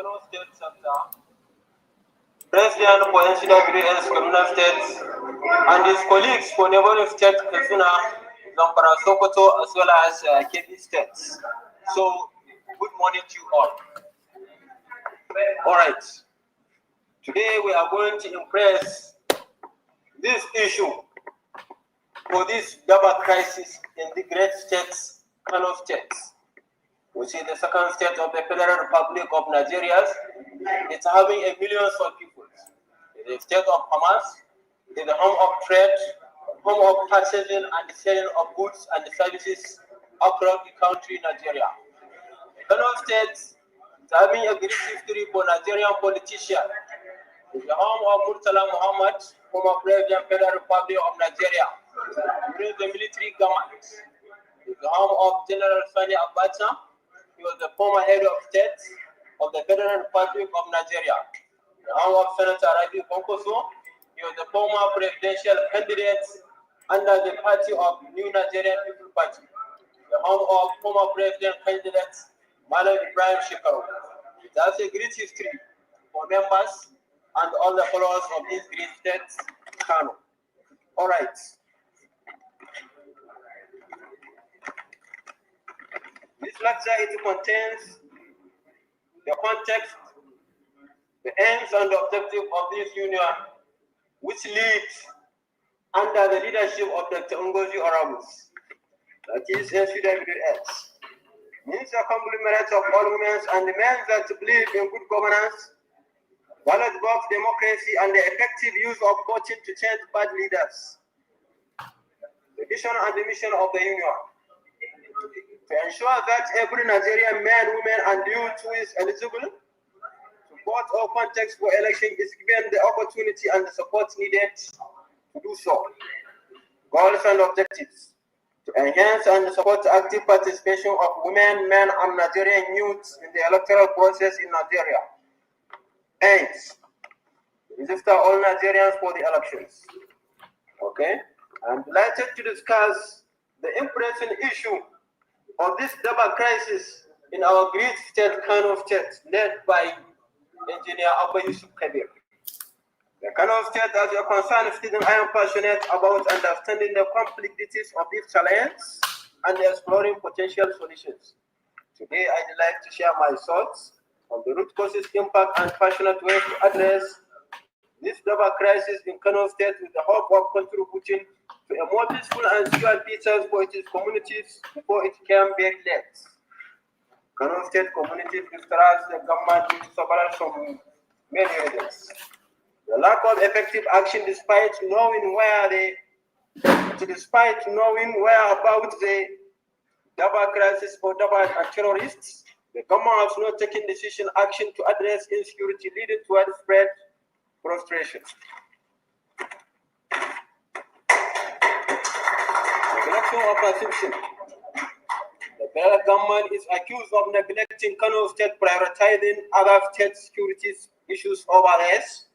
Kano State Sector, President for NCWS Kaduna State, and his colleagues for neighboring state Katsina, Zamfara, Sokoto, as well as Kebbi states. So, good morning to you all. All right. Today we are going to impress this issue for this double crisis in the great states, Kano states, which is the second state of the Federal Republic of Nigeria. It's having a millions of people. It's the state of commerce, it's the home of trade, home of purchasing and selling of goods and services across the country, Nigeria. Kano State is having a great history for Nigerian politicians. It's the home of Murtala Muhammad, former President of the Federal Republic of Nigeria, during the military government. It's the home of General Sani Abacha. He was the former head of state of the Federal Republic of Nigeria. The home of Senator Rabi Konkoso. He was the former presidential candidate under the party of New Nigerian People Party. The home of former president candidate Malam Ibrahim Shekaru. It has a great history for members and all the followers of this great state, Kano. All right. This lecture it contains the context, the aims and the objective of this union, which leads under the leadership of Dr. Ngozi Oramus, that is NCWS, means a conglomerate of all women and men that believe in good governance, ballot box democracy, and the effective use of voting to change bad leaders. The vision and the mission of the union: to ensure that every Nigerian man, woman, and youth who is eligible to vote or contest for election is given the opportunity and the support needed to do so. Goals and objectives: to enhance and support active participation of women, men, and Nigerian youths in the electoral process in Nigeria. Aims: register all Nigerians for the elections. Okay? I'm delighted to discuss the impressing issue of this double crisis in our great state, Kano State, led by Engineer Abba Yusuf Kabir. The Kano State, as a concerned citizen, I am passionate about understanding the complexities of this challenge and exploring potential solutions. Today, I'd like to share my thoughts on the root causes, impact, and passionate ways to address this double crisis in Kano State with the hope of contributing to a more peaceful and secure future for its communities before it came very late. Kano State communities distrust the government with several from many reasons. The lack of effective action despite knowing whereabouts the double crisis for double and terrorists, the government has not taken decision action to address insecurity leading to widespread frustration. Neglection of perception. The federal government is accused of neglecting Kano State, prioritizing other state security issues over theirs.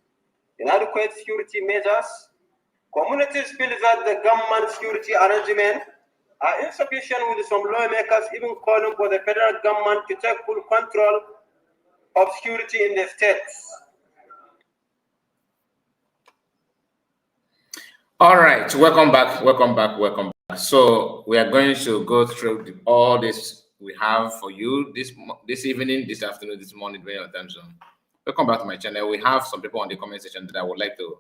Inadequate security measures. Communities feel that the government security arrangements are insufficient, with some lawmakers even calling for the federal government to take full control of security in the states. All right, welcome back. So we are going to go through all this we have for you this evening, this afternoon, this morning, during your time zone. Welcome back to my channel. We have some people on the comment section that I would like to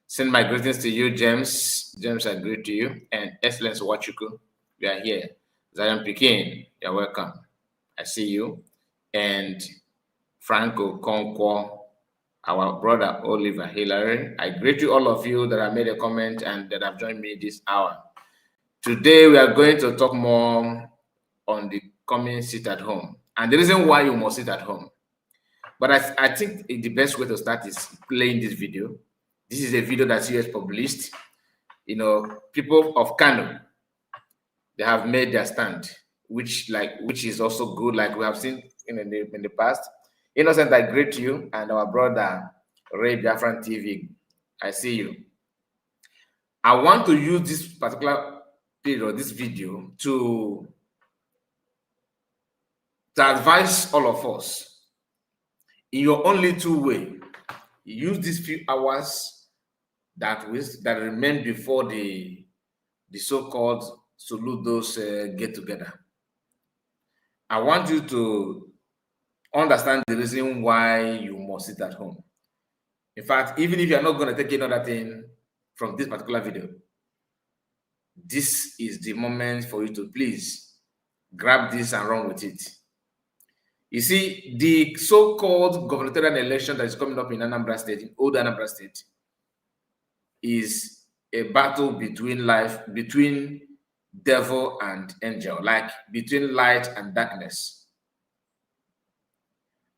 send my greetings to you, James. James, I greet to you. And Excellence Wachuku, we are here. Zion Pekin, you're welcome. I see you. And Franco Conquo, our brother Oliver Hillary. I greet you, all of you that have made a comment and that have joined me this hour. Today, we are going to talk more on the coming sit at home and the reason why you must sit at home. But I think the best way to start is playing this video. This is a video that CS published. You know, people of Kano, they have made their stand, which is also good, like we have seen in the past. Innocent, I greet you, and our brother Ray Biafran TV, I see you. I want to use this particular period, this video, to advise all of us. in your only two way. Use these few hours that remain before the so-called Soludo's get together. I want you to understand the reason why you must sit at home. In fact, even if you are not going to take another thing from this particular video, this is the moment for you to please grab this and run with it. You see, the so-called gubernatorial election that is coming up in Anambra State, in old Anambra State, is a battle between devil and angel, like between light and darkness.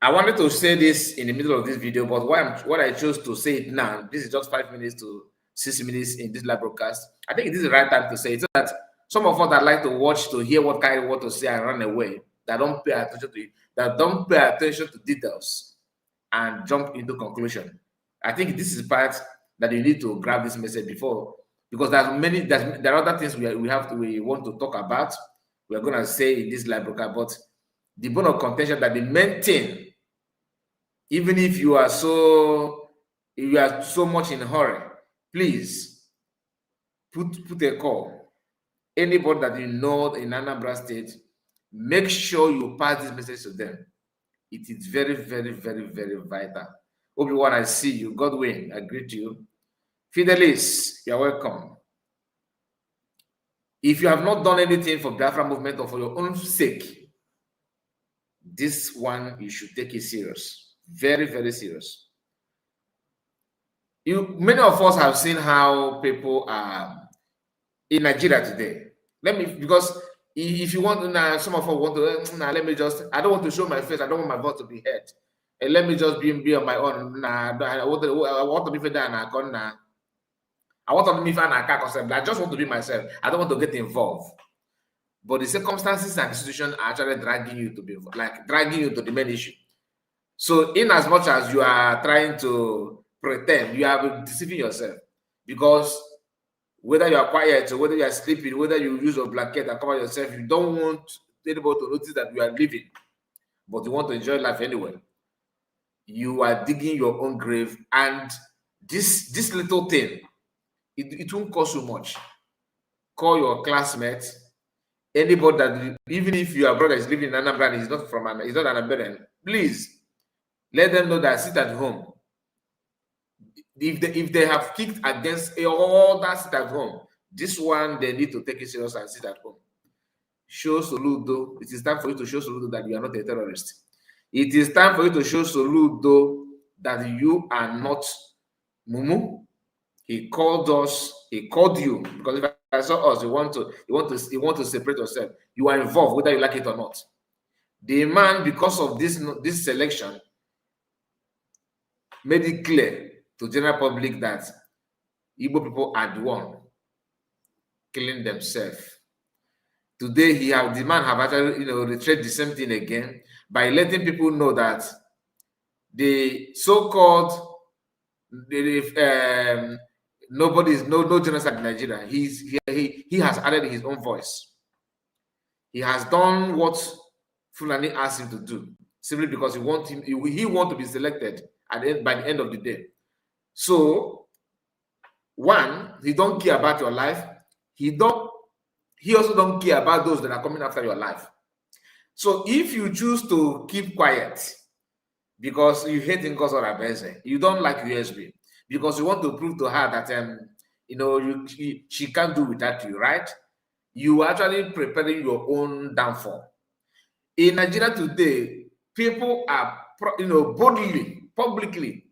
I wanted to say this in the middle of this video, but what I chose to say it now, this is just 5 minutes to 6 minutes in this live broadcast. I think this is the right time to say it, so that some of us that like to watch, to hear what Kai want to say and run away, that don't pay attention to it, that don't pay attention to details and jump into conclusion. I think this is the part that you need to grab this message before, because there are other things we want to talk about. We're gonna say in this live broadcast, but the bone of contention, that the main thing, even if you are so much in a hurry, please put a call. Anybody that you know in Anambra State, make sure you pass this message to them. It is very, very, very, very vital. Obi-Wan, I see you. Godwin, I greet you. Fidelis, you're welcome. If you have not done anything for Biafra movement or for your own sake, this one, you should take it serious. Very, very serious. Many of us have seen how people are in Nigeria today. Because if you want to, some of us want to, let me just, I don't want to show my face, I don't want my voice to be heard. And let me just be on my own. I want to be fed down. I want to be fan. I just want to be myself. I don't want to get involved. But the circumstances and the situation are actually dragging you to be dragging you to the main issue. So, in as much as you are trying to pretend, you are deceiving yourself, because whether you are quiet or whether you are sleeping, whether you use a blanket and cover yourself, you don't want anybody to notice that you are living, but you want to enjoy life anyway. You are digging your own grave, and this little thing, it won't cost you much. Call your classmates, anybody that, even if your brother is living in Anambra and he's not Anambra, please let them know that sit at home. If they have kicked against all that sit at home, this one they need to take it serious and sit at home. Show Soludo. It is time for you to show Soludo that you are not a terrorist. It is time for you to show Soludo that you are not Mumu. He called us. He called you, because if I saw us, you want to separate yourself. You are involved, whether you like it or not. The man, because of this selection, made it clear to general public that Igbo people are the one killing themselves. Today, the man have actually reiterated the same thing again by letting people know that the so-called no genocide in Nigeria. He has added his own voice. He has done what Fulani asked him to do, simply because he want to be selected by the end of the day. So, one, he don't care about your life. He also don't care about those that are coming after your life. So if you choose to keep quiet because you hate Ngozi Oraveze, you don't like USB, because you want to prove to her that she can't do without you, right? You are actually preparing your own downfall. In Nigeria today, people are boldly, publicly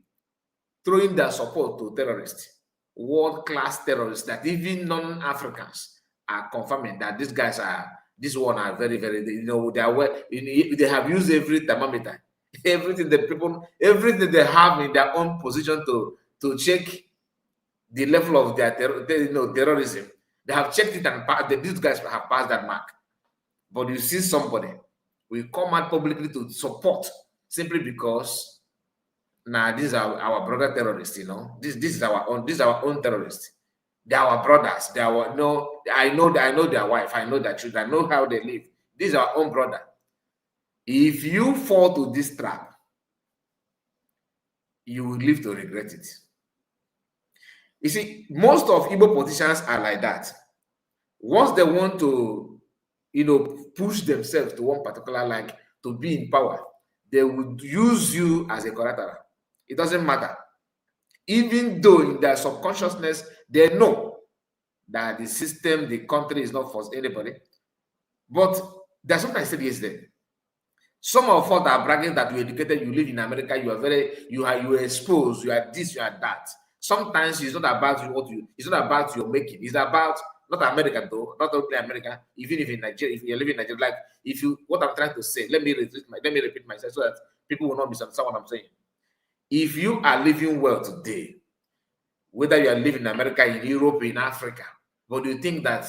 throwing their support to terrorists, world-class terrorists, that even non-Africans are confirming that these one are very, very, they have used every thermometer, everything they have in their own position to check the level of their terrorism. They have checked it, and these guys have passed that mark. But you see somebody will come out publicly to support simply because these are our brother terrorists, This is our own terrorists. They are our brothers. I know their wife. I know their children. I know how they live. These are our own brother. If you fall to this trap, you will live to regret it. You see, most of Igbo politicians are like that. Once they want to, push themselves to one particular, like to be in power, they would use you as a collateral. It doesn't matter. Even though in their subconsciousness, they know that the system, the country is not for anybody. But there's something I said yesterday. Some of us are bragging that you're educated, you live in America, you are exposed, you are this, you are that. Sometimes it's not about it's not about your making, it's about not America though, not only America, even if in Nigeria, if you're living in Nigeria, like what I'm trying to say, let me repeat myself so that people will not misunderstand what I'm saying. If you are living well today, whether you are living in America, in Europe, in Africa, but you think that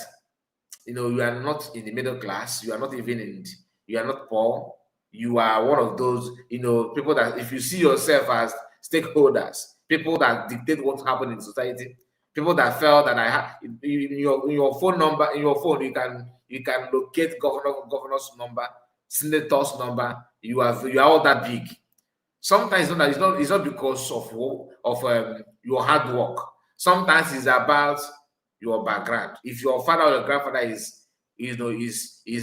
you are not in the middle class, you are not you are not poor, you are one of those, people that if you see yourself as stakeholders, people that dictate what's happening in society, people that felt that I have in your phone number, in your phone, you can locate governor's number, senator's number, you are all that big. Sometimes it's not because of your hard work. Sometimes it's about your background. If your father or your grandfather is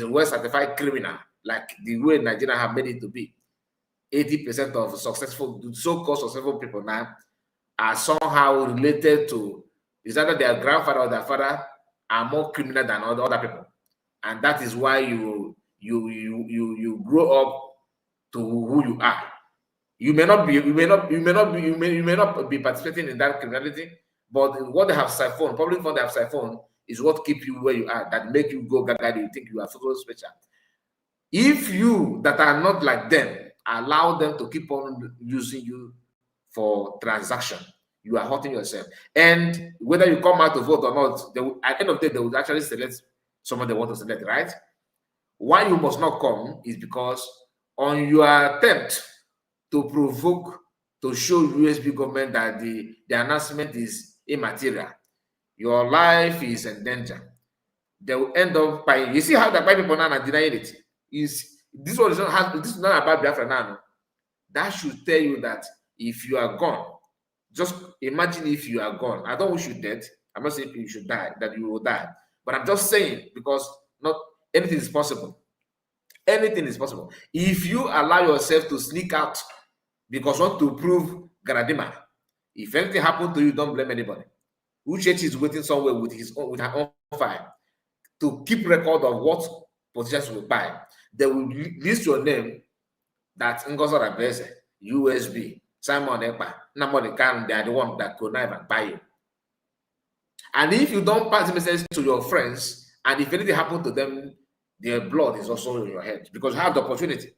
a well-certified criminal, like the way Nigeria have made it to be, 80% of so-called successful people now are somehow related to, is either their grandfather or their father are more criminal than other people, and that is why you grow up to who you are. You may not be participating in that criminality, but what they have siphoned, probably what they have siphoned, is what keep you where you are, that make you go gaga, you think you are so special. If you that are not like them allow them to keep on using you for transaction, you are hurting yourself. And whether you come out to vote or not, at the end of the day, they will actually select someone they want to select, right? Why you must not come is because on your attempt to provoke, to show USB government that the announcement is immaterial, your life is in danger. They will end up by, you see how the white people now are denying it. This is not about Biafra now. That should tell you that if you are gone, just imagine if you are gone. I don't wish you dead. I'm not saying you should die, that you will die. But I'm just saying, because not anything is possible. Anything is possible. If you allow yourself to sneak out because you want to prove Garadima, if anything happened to you, don't blame anybody. Uchechi is waiting somewhere with her own file to keep record of what positions will buy. They will list your name, that Ngozi Oraveze, USB, Simon Ekpa, Nnamdi Kanu, they are the one that connive and buy you. And if you don't pass the message to your friends, and if anything happened to them, their blood is also in your head, because you have the opportunity.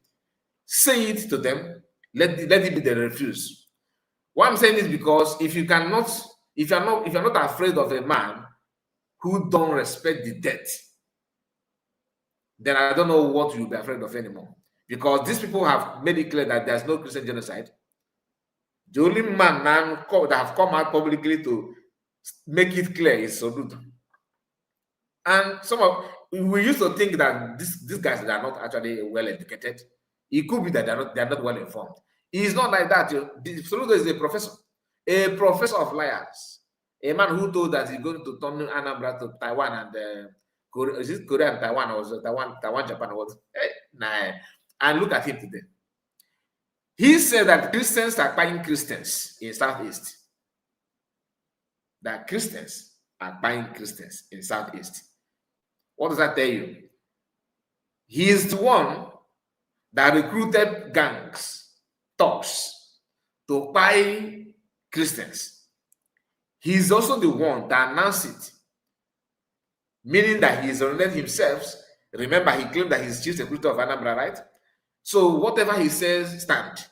Say it to them, let it be the refuse. What I'm saying is because if you're not afraid of a man who don't respect the dead, then I don't know what you'll be afraid of anymore. Because these people have made it clear that there's no Christian genocide. The only man now that have come out publicly to make it clear is Soludo. And we used to think that these guys are not actually well educated. It could be that they're not well informed. It's not like that. Soludo is a professor of liars, a man who told that he's going to turn Anambra to Taiwan and is it Korea and Taiwan, or was it Taiwan, Japan, or what? Nah. And look at him today. He said that Christians are buying Christians in Southeast. That Christians are buying Christians in Southeast. What does that tell you? He is the one that recruited gangs, thugs, to buy Christians. He's also the one that announced it, meaning that he is surrendered himself. Remember, he claimed that he's chief secretary of Anambra, right? So whatever he says, stand.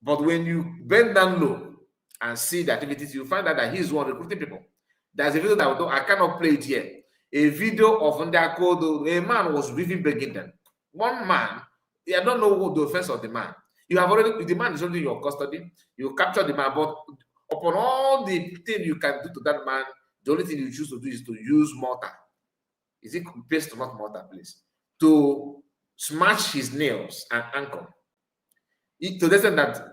But when you bend down low and see the activities, you find out that he's one recruiting people. There's a video that I cannot play it here. A video of Ndako, a man was really begging them. One man, I don't know what the offense of the man. The man is already in your custody. You capture the man, but upon all the thing you can do to that man, the only thing you choose to do is to use mortar. Is it paste or not mortar, please? To smash his nails and ankle. To the extent that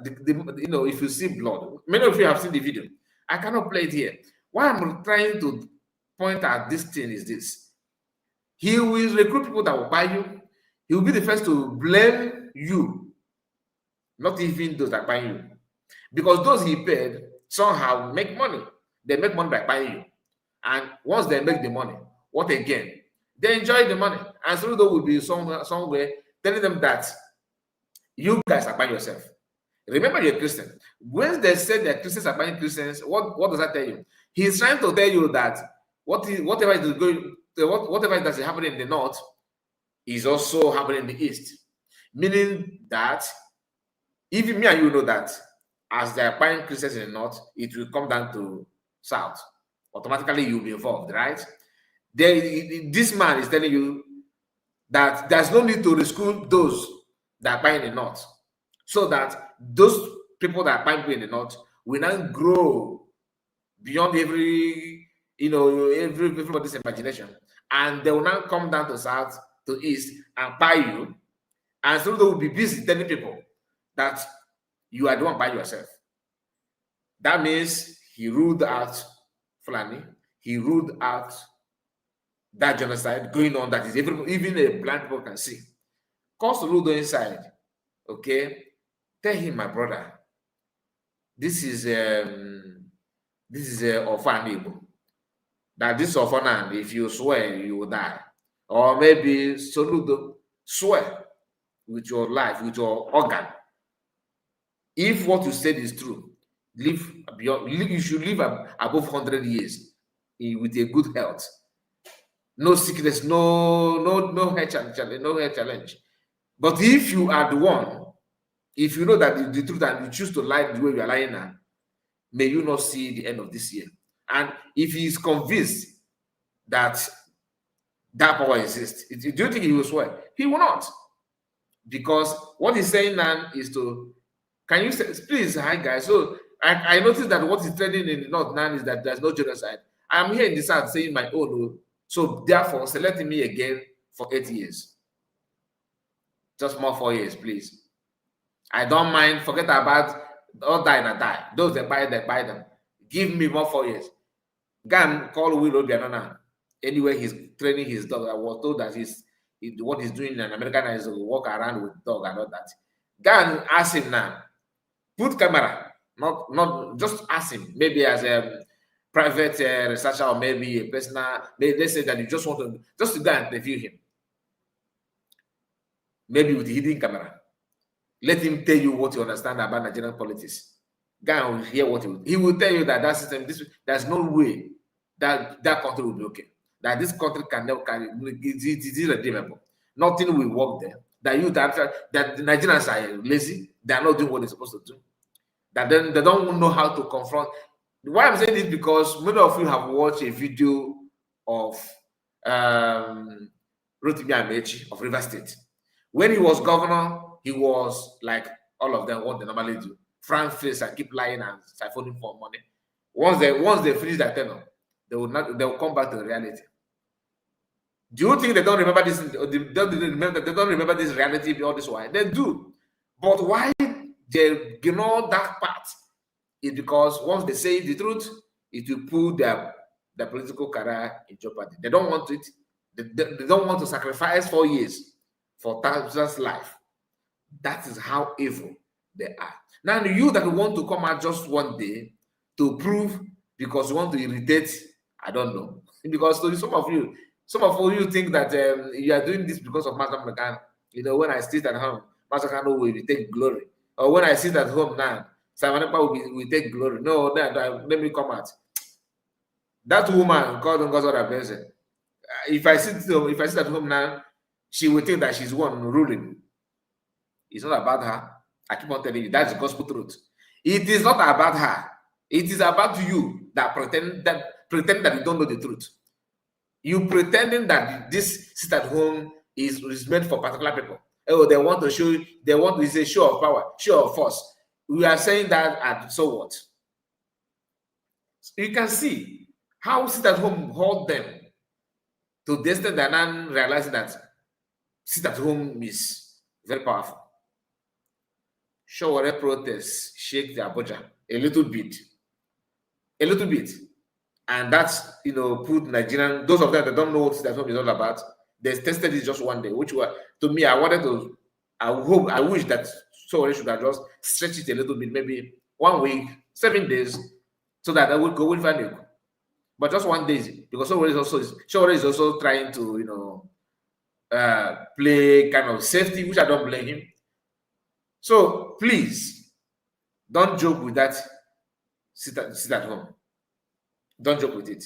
if you see blood, many of you have seen the video. I cannot play it here. Why I'm trying to point at this thing is this: he will recruit people that will buy you. He will be the first to blame you, not even those that buy you, because those he paid somehow make money. They make money by buying you, and once they make the money, what again? They enjoy the money, and so there will be somewhere telling them that you guys are buying yourself. Remember, you're a Christian. When they say that Christians are buying Christians, what does that tell you? He's trying to tell you that whatever is happening in the north is also happening in the east. Meaning that even me and you know that as they are buying Christians in the north, it will come down to south. Automatically, you'll be involved, right? This man is telling you that there's no need to rescue those that are buying in the north, so that those people that are buying in the north will now grow beyond everybody's imagination, and they will now come down to south, to east, and buy you, and so they will be busy telling people that you are the one by yourself. That means he ruled out Fulani, he ruled out that genocide going on that is even a blind people can see. Cause Ludo inside, okay? Tell him, my brother, this is Ofan. That this Ofan, if you swear, you will die. Or maybe Soludo, swear with your life, with your organ. If what you said is true, you should live above 100 years with a good health. No sickness, no health challenge. But if you are the one, if you know that the truth and you choose to lie the way you are lying now, may you not see the end of this year. And if he is convinced that that power exists, do you think he will swear? He will not. Because what he's saying now is to, can you say, please, hi guys. So I noticed that what is trending in the north now is that there's no genocide. I'm here in the south saying my own. So therefore, selecting me again for 8 years. Just more 4 years, please. I don't mind. Forget about all die and die. Those that buy them. Give me more 4 years. Gan call Will Obianana. Anyway, he's training his dog. I was told that what he's doing in America is to walk around with dog and all that. Gan ask him now. Put camera. Not just ask him. Maybe as a private researcher or maybe a personal. They say that you just want to go and interview him. Maybe with the hidden camera. Let him tell you what you understand about Nigerian politics. Guy will hear what he will tell you that system, there's no way that country will be okay. That this country can never carry it is irredeemable. Nothing will work there. That the Nigerians are lazy, they are not doing what they're supposed to do. That then they don't know how to confront. Why I'm saying this because many of you have watched a video of Rotimi Amechi of Rivers State. When he was governor, he was like all of them, what they normally do. Frank face and keep lying and siphoning for money. Once they finish that tenure, they will come back to the reality. Do you think they don't remember this? They don't remember this reality all this while? They do. But why they ignore that part is because once they say the truth, it will put their political career in jeopardy. They don't want it. They don't want to sacrifice 4 years for thousands' life. That is how evil they are. Now, you that want to come out just one day to prove because you want to irritate, I don't know. Because some of you think that you are doing this because of Master McCann. When I sit at home, Master McCann will take glory. Or when I sit at home now, Simon will take glory. No, let me come out. That woman, God and God's other person. If I sit at home now, she will think that she's the one ruling. It's not about her. I keep on telling you, that's the gospel truth. It is not about her. It is about you that pretend that you don't know the truth. You pretending that this sit at home is meant for particular people. Oh, they want to show. It's a show of power, show of force. We are saying that, and so what? You can see how sit at home hold them to the extent that now realizing that sit at home is very powerful. Showore protests shake the Abuja a little bit, and that's put Nigerian, those of them that don't know what that is all about. They tested it just one day, which were to me. I wish that Showore should have just stretch it a little bit, maybe 1 week, 7 days, so that I would go with value. But just 1 day, because Showore is also trying to play kind of safety, which I don't blame him. So please don't joke with that. Sit at home. Don't joke with it.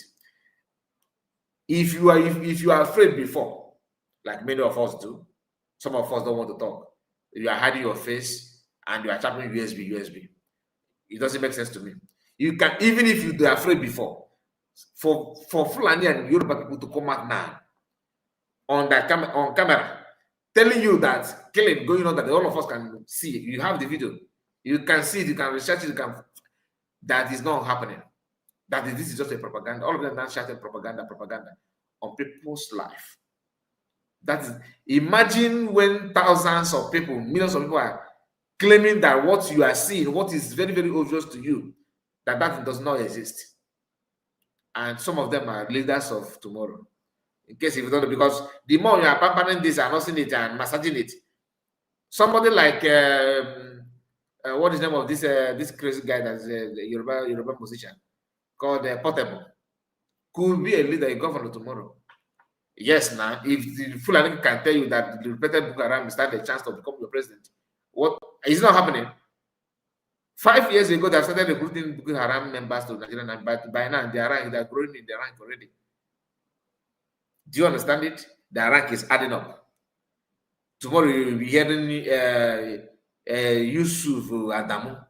If you are afraid before, like many of us do, some of us don't want to talk. You are hiding your face and you are tapping USB. It doesn't make sense to me. You can, even if you were afraid before, for Fulani and Yoruba people to come out now on camera, telling you that killing going on that all of us can see. You have the video. You can see it. You can research it. That is not happening. This is just a propaganda. All of them are shouting propaganda on people's life. That is, imagine when thousands of people, millions of people are claiming that what you are seeing, what is very, very obvious to you, that does not exist. And some of them are leaders of tomorrow. In case if you don't know, because the more you are pampering this and hustling it and massaging it, somebody like what is the name of this crazy guy that's the Yoruba musician called Portable could be a leader, a governor tomorrow. Yes, now if the Fulani can tell you that the repeated Boko Haram stand a chance to become your president, what is not happening? 5 years ago, they started recruiting Boko Haram members to Nigeria, and by now they are growing in their rank already. Do you understand it? The rank is adding up. Tomorrow you will be hearing Yusuf Adamu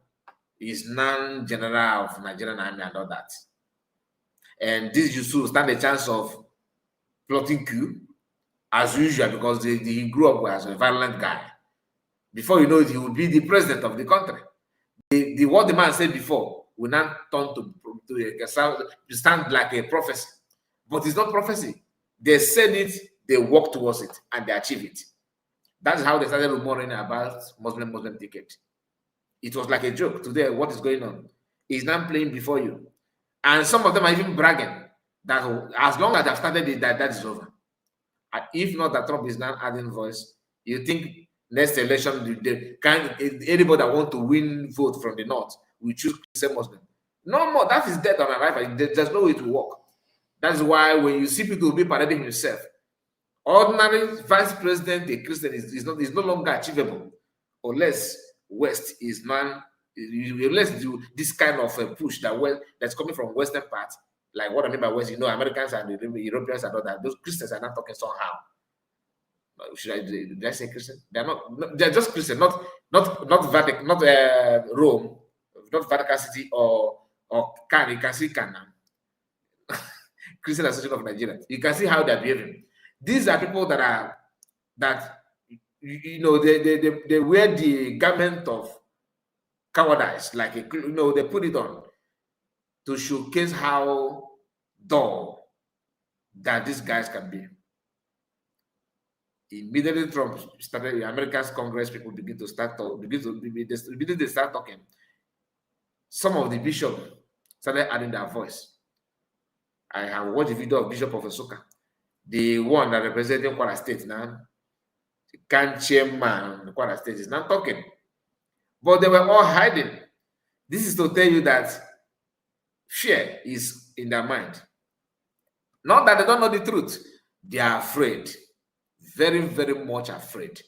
is non-general of Nigerian army and all that. And this Yusuf stand a chance of plotting coup as usual because he grew up as a violent guy. Before you know it, he will be the president of the country. What the man said before will now turn to stand like a prophecy. But it's not prophecy. They said it, they work towards it, and they achieve it. That's how they started rumoring about Muslim ticket. It was like a joke. Today, what is going on? He's now playing before you. And some of them are even bragging that as long as they've started it, that is over. And if not, that Trump is now adding voice, you think next election, anybody that want to win vote from the north will choose Christian Muslim? No more. That is dead on arrival. There's no way to work. That's why when you see people be parading himself, ordinary vice president, a Christian, is no longer achievable unless West is unless do this kind of a push that's coming from Western part, like what I mean by West, Americans and the Europeans and all that. Those Christians are not talking somehow. Did I say Christian? They're just Christian, not Vatican, not Rome, not Vatican City or Can. You can see Can now. Christian Association of Nigeria. You can see how they're behaving. These are people that they wear the garment of cowardice, like they put it on to showcase how dull that these guys can be. Immediately Trump started, America's Congress people begin to start talking. Some of the bishops started adding their voice. I have watched a video of Bishop of Nsukka, the one that representing Kwara State now, the chairman of Kwara State is now talking. But they were all hiding. This is to tell you that fear is in their mind. Not that they don't know the truth. They are afraid. Very, very much afraid.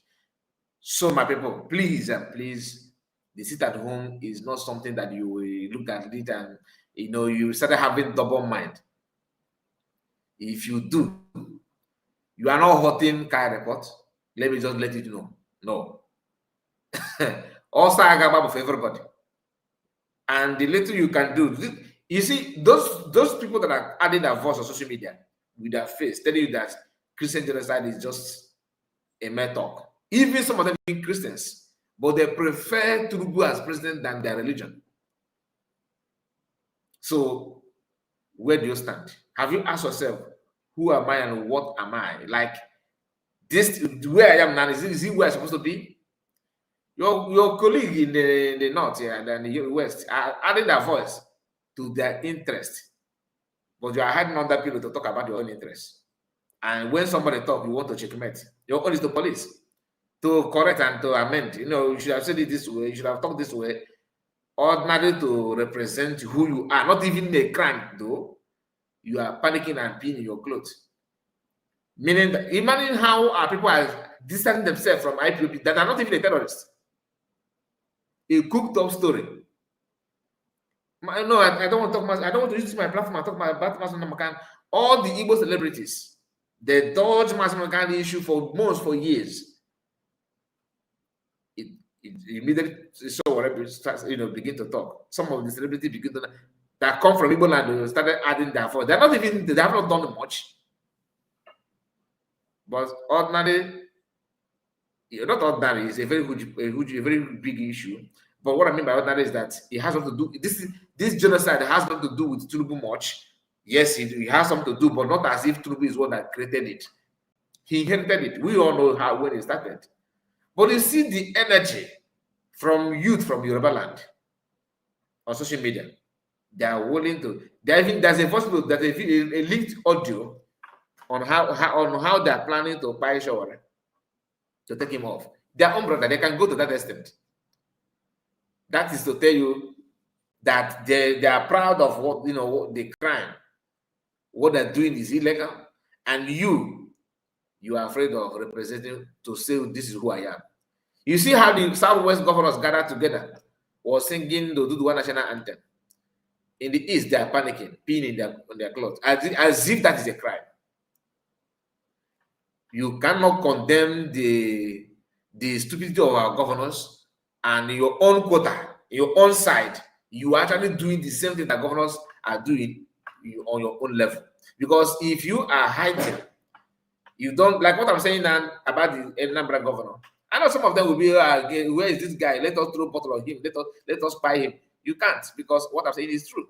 So, my people, please and please, the sit at home is not something that you will look at it and you start having double mind. If you do, you are not hurting Kaya Report. Let me just let you know. No. Also, I got for everybody. And the little you can do, you see, those people that are adding their voice on social media with their face, telling you that Christian genocide is just a mere talk. Even some of them being Christians, but they prefer Tinubu as president than their religion. So, where do you stand? Have you asked yourself, who am I and what am I? Like this, where I am now, is it where I'm supposed to be? Your colleague in the north here and then the west are adding their voice to their interest, but you are hiding under people to talk about your own interest. And when somebody talk, you want to checkmate. Your own is the police to correct and to amend. You should have said it this way. You should have talked this way. Ordinary to represent who you are, not even a crime though. You are panicking and peeing in your clothes. Meaning that, imagine how our people are distancing themselves from IPOB that are not even a terrorist. A cooked up story. No, I don't want to talk much. I don't want to use my platform and talk about Mazi Nnamdi Kanu. All the Igbo celebrities, they dodged Mazi Nnamdi Kanu issue for months, for years. It immediately saw whatever starts, begin to talk. Some of the celebrities begin to that come from Igbo land started adding their voice. They have not done much. But ordinary, not ordinary, it's a very big issue. But what I mean by ordinary is that it has something to do. This genocide has nothing to do with Tinubu much. Yes, it has something to do, but not as if Tinubu is one that created it. He inherited it. We all know how when it started. But you see the energy from youth from Yoruba land on social media. They are willing to. There's a voice note, there's a linked audio on how they are planning to buy Shawara to take him off. Their own brother, they can go to that extent. That is to tell you that they are proud of what the crime, what they're doing is illegal, and you are afraid of representing to say this is who I am. You see how the Southwest governors gathered together was singing the Oduduwa national anthem. In the East, they are panicking, peeing on their clothes, as if that is a crime. You cannot condemn the stupidity of our governors and your own quota, your own side. You are actually doing the same thing that governors are doing on your own level. Because if you are hiding, you don't like what I'm saying now about the Anambra governor. I know some of them will be, where is this guy? Let us throw a bottle on him. Let us spy him. You can't, because what I'm saying is true.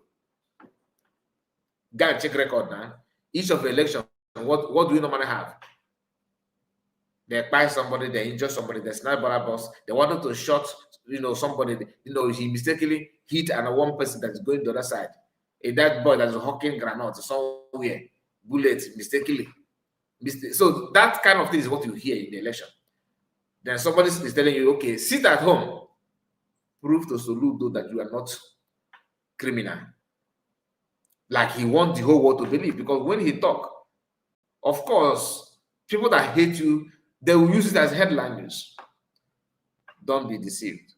Go and check record now. Each of the election, what do we normally have? They buy somebody, they injure somebody, they snipe a boss, they wanted to shot, somebody, he mistakenly hit one person that is going the other side. That boy that is hawking granite somewhere, bullet mistakenly. So that kind of thing is what you hear in the election. Then somebody is telling you, okay, sit at home, prove to Soludo that you are not criminal. Like he wants the whole world to believe, because when he talk, of course, people that hate you, they will use it as headline news. Don't be deceived.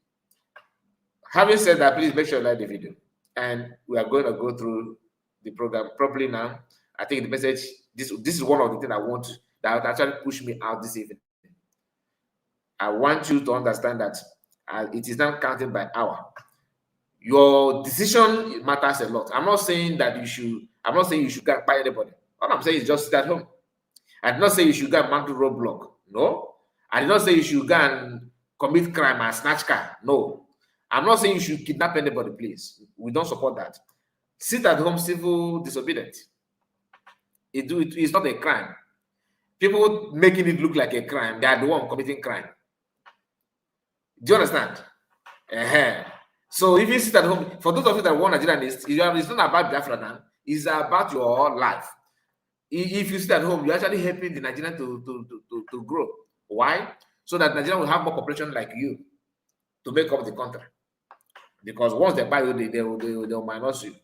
Having said that, please make sure you like the video. And we are going to go through the program properly now. I think the message, this is one of the things I want that actually push me out this evening. I want you to understand that it is not counted by hour. Your decision matters a lot. I'm not saying you should go buy anybody. All I'm saying is just sit at home. I did not say you should go and mount a roadblock. No. I did not say you should go and commit crime and snatch car. No. I'm not saying you should kidnap anybody, please. We don't support that. Sit at home, civil disobedience. It's not a crime. People making it look like a crime, they are the one committing crime. Do you understand? So if you sit at home, for those of you that want Nigerian, it's not about Biafra now. It's about your life. If you sit at home, you're actually helping the Nigerian to grow. Why? So that Nigeria will have more population like you to make up the country. Because once they buy you, they'll minus you.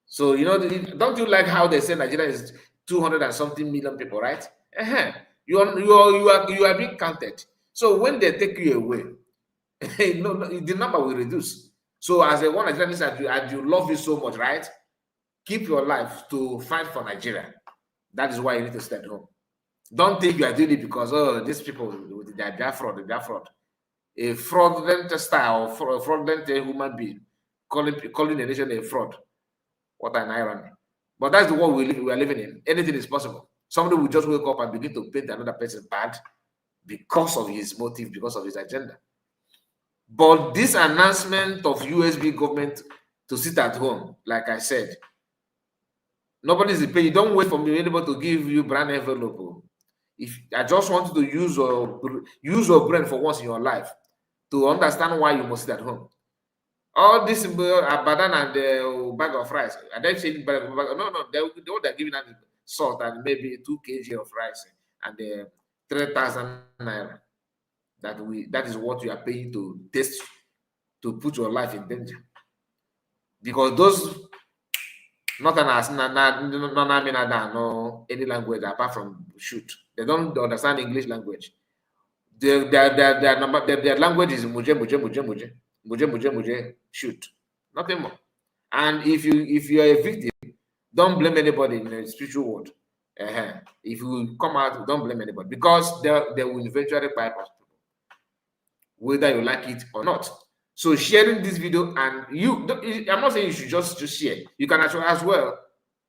So, don't you like how they say Nigeria is 200 and something million people, right? You are being counted. So when they take you away, the number will reduce. So as a one Nigerian, and you love it so much, right? Keep your life to fight for Nigeria. That is why you need to stay at home. Don't think you are doing it because these people they are fraud. A fraudulent style, a fraudulent human being calling a nation a fraud. What an irony! But that's the world we are living in. Anything is possible. Somebody will just wake up and begin to paint another person bad because of his motive, because of his agenda. But this announcement of USB government to sit at home, like I said, nobody's paying. You don't wait for me anybody to give you brand envelope. If I just want you to use your brain for once in your life, to understand why you must sit at home. All this abadan and the bag of rice, and then saying bag, no, they're giving us salt and maybe 2 kg of rice and 3,000 naira. That is what you are paying to taste, to put your life in danger. Because those not no any language apart from shoot. They don't understand English language. Their language is muje, shoot. Nothing more. And if you are a victim, don't blame anybody in the spiritual world. If you come out, don't blame anybody, because they will eventually bypass people, whether you like it or not. So sharing this video, and I'm not saying you should just share. You can actually as well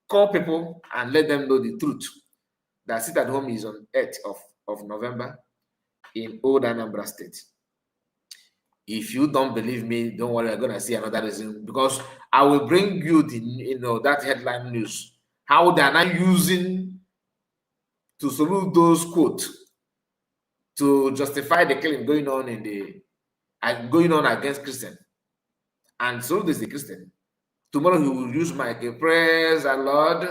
call people and let them know the truth that Sit at Home is on 8th of November in Old Anambra State. If you don't believe me, don't worry, I'm gonna see another reason, because I will bring you that headline news, how they are now using to salute those quotes to justify the killing going on against Christian. And so this is a Christian. Tomorrow he will use my praise the Lord.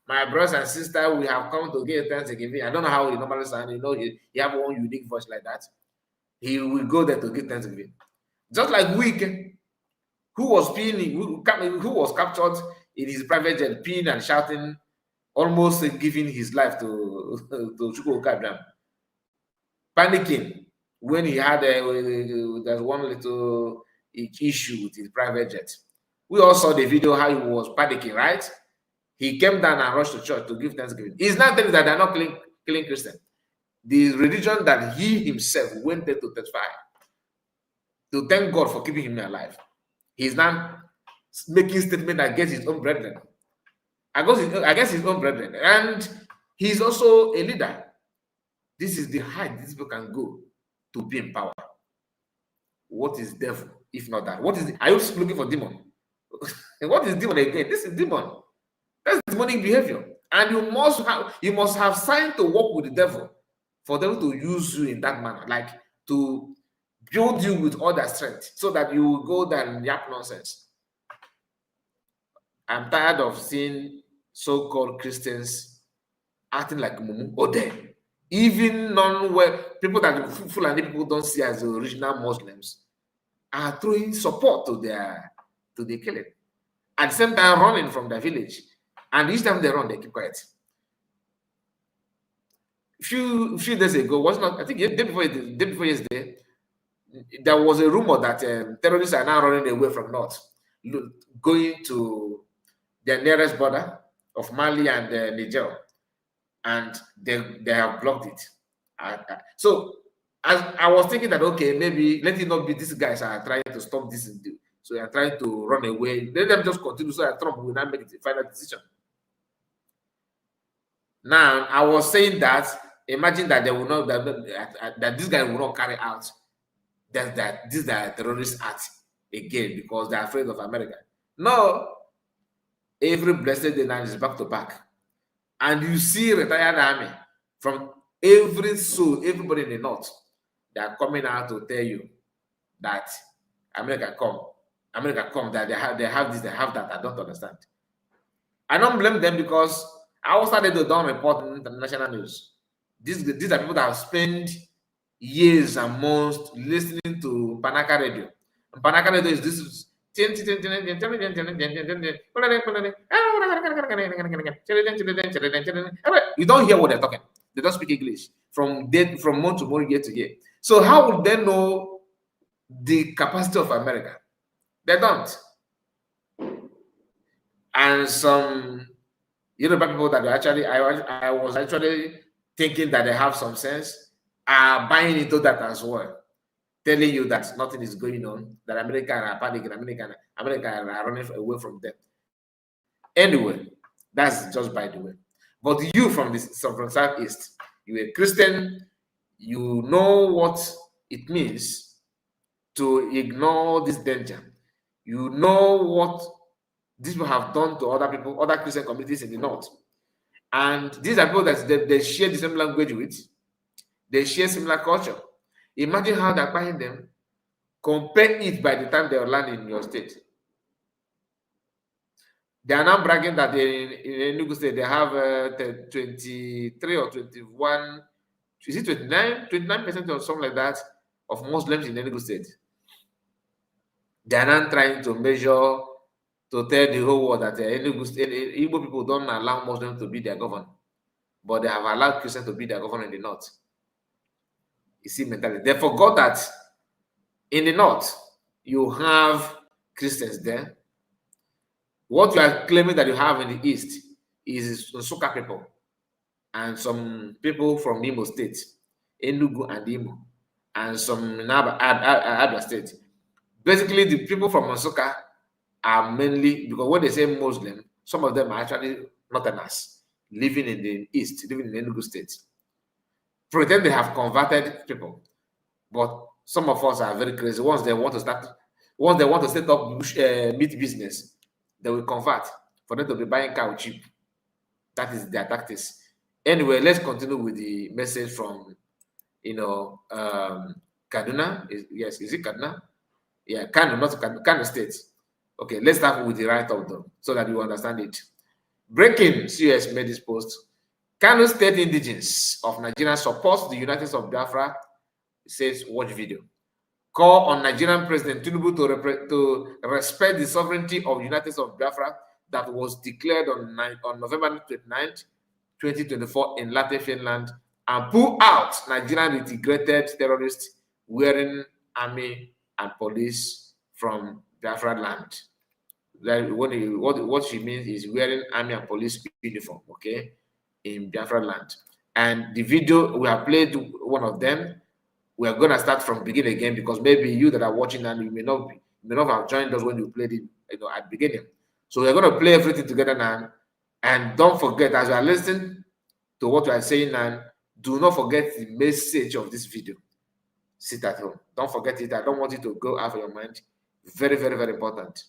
My brothers and sisters, we have come to give thanksgiving. I don't know how he normally sounds. He have one unique voice like that. He will go there to give thanksgiving. Just like Wike, who was captured in his private jet, peeing and shouting, almost giving his life to Chukwuka Abraham, panicking when he had there's one little issue with his private jet. We all saw the video how he was panicking, right? He came down and rushed to church to give thanksgiving. He's not telling that they're not killing Christians. The religion that he himself went there to testify, to thank God for keeping him alive. He's not making statement against his own brethren. Against his own brethren. And he's also a leader. This is the height these people can go to be in power. What is devil, if not that? Are you looking for demon? What is demon again? This is demon. That's demonic behavior. And you must have signed to work with the devil for them to use you in that manner, like to build you with all their strength so that you will go there and yap nonsense. I'm tired of seeing so-called Christians acting like Mumu Ode. Even people that Fulani people don't see as the original Muslims are throwing support to the killing. At the same time, running from the village. And each time they run, they keep quiet. Few days ago, I think day before yesterday, there was a rumor that terrorists are now running away from north, going to the nearest border of Mali and Niger, and they have blocked it. So I was thinking that, okay, maybe let it not be these guys are trying to stop this, so they are trying to run away. Let them just continue so that Trump will not make the final decision. Now I was saying that, imagine that they will not that this guy will not carry out that this terrorist act again because they're afraid of America. No, every blessed day now is back to back, and you see retired army from every soul, everybody in the north, they are coming out to tell you that America come, that they have this, they have that. I don't understand. I don't blame them, because I also started to don't report in international news. These are people that have spent years and months listening to Panaka Radio. And Panaka Radio is this. You don't hear what they're talking. They don't speak English from month to month, year to year. So how would they know the capacity of America? They don't. And some people that actually, I was actually thinking that they have some sense, are buying into that as well, telling you that nothing is going on, that America are panicking, America are running away from them. Anyway, that's just by the way. But you from Southeast, you're a Christian, you know what it means to ignore this danger. You know what these people have done to other people, other Christian communities in the north. And these are people that they share the same language with. They share similar culture. Imagine how they're buying them Compare it by the time they will land in your state. They are now bragging that in Enugu State they have 23 or 21, is it 29% or something like that of Muslims in Enugu State. They are now trying to measure, to tell the whole world that Enugu State, Igbo people don't allow Muslims to be their governor, but they have allowed Christians to be their governor in the north. You see mentality. They forgot that in the north, you have Christians there. What you are claiming that you have in the east is Nsukka people and some people from Imo State, Enugu and Imo, and some in Abia State. Basically, the people from Nsukka are mainly, because when they say Muslim, some of them are actually Northerners living in the east, living in Enugu State. Pretend they have converted people, but some of us are very crazy. Once they want to set up meat business, they will convert for them to be buying cow cheap. That is their tactics. Anyway, let's continue with the message from Kaduna. Yes, is it Kaduna? Yeah, Kano, not Kano State. Okay, let's start with the write-up though, so that you understand it. Breaking, CS made this post. Kano State Indigenes of Nigeria supports the United States of Biafra. It says, watch video. Call on Nigerian President Tinubu to respect the sovereignty of the United States of Biafra that was declared on November 29th, 2024 in Latte, Finland, and pull out Nigerian integrated terrorists wearing army and police from Biafra land. What she means is wearing army and police uniform, okay, in Biafra land. And the video, we have played one of them. We are going to start from beginning again because maybe you that are watching and you may not have joined us when you played it, at the beginning. So we're going to play everything together now. And don't forget, as you are listening to what we are saying now, do not forget the message of this video. Sit at home. Don't forget it. I don't want it to go out of your mind. Very, very, very important.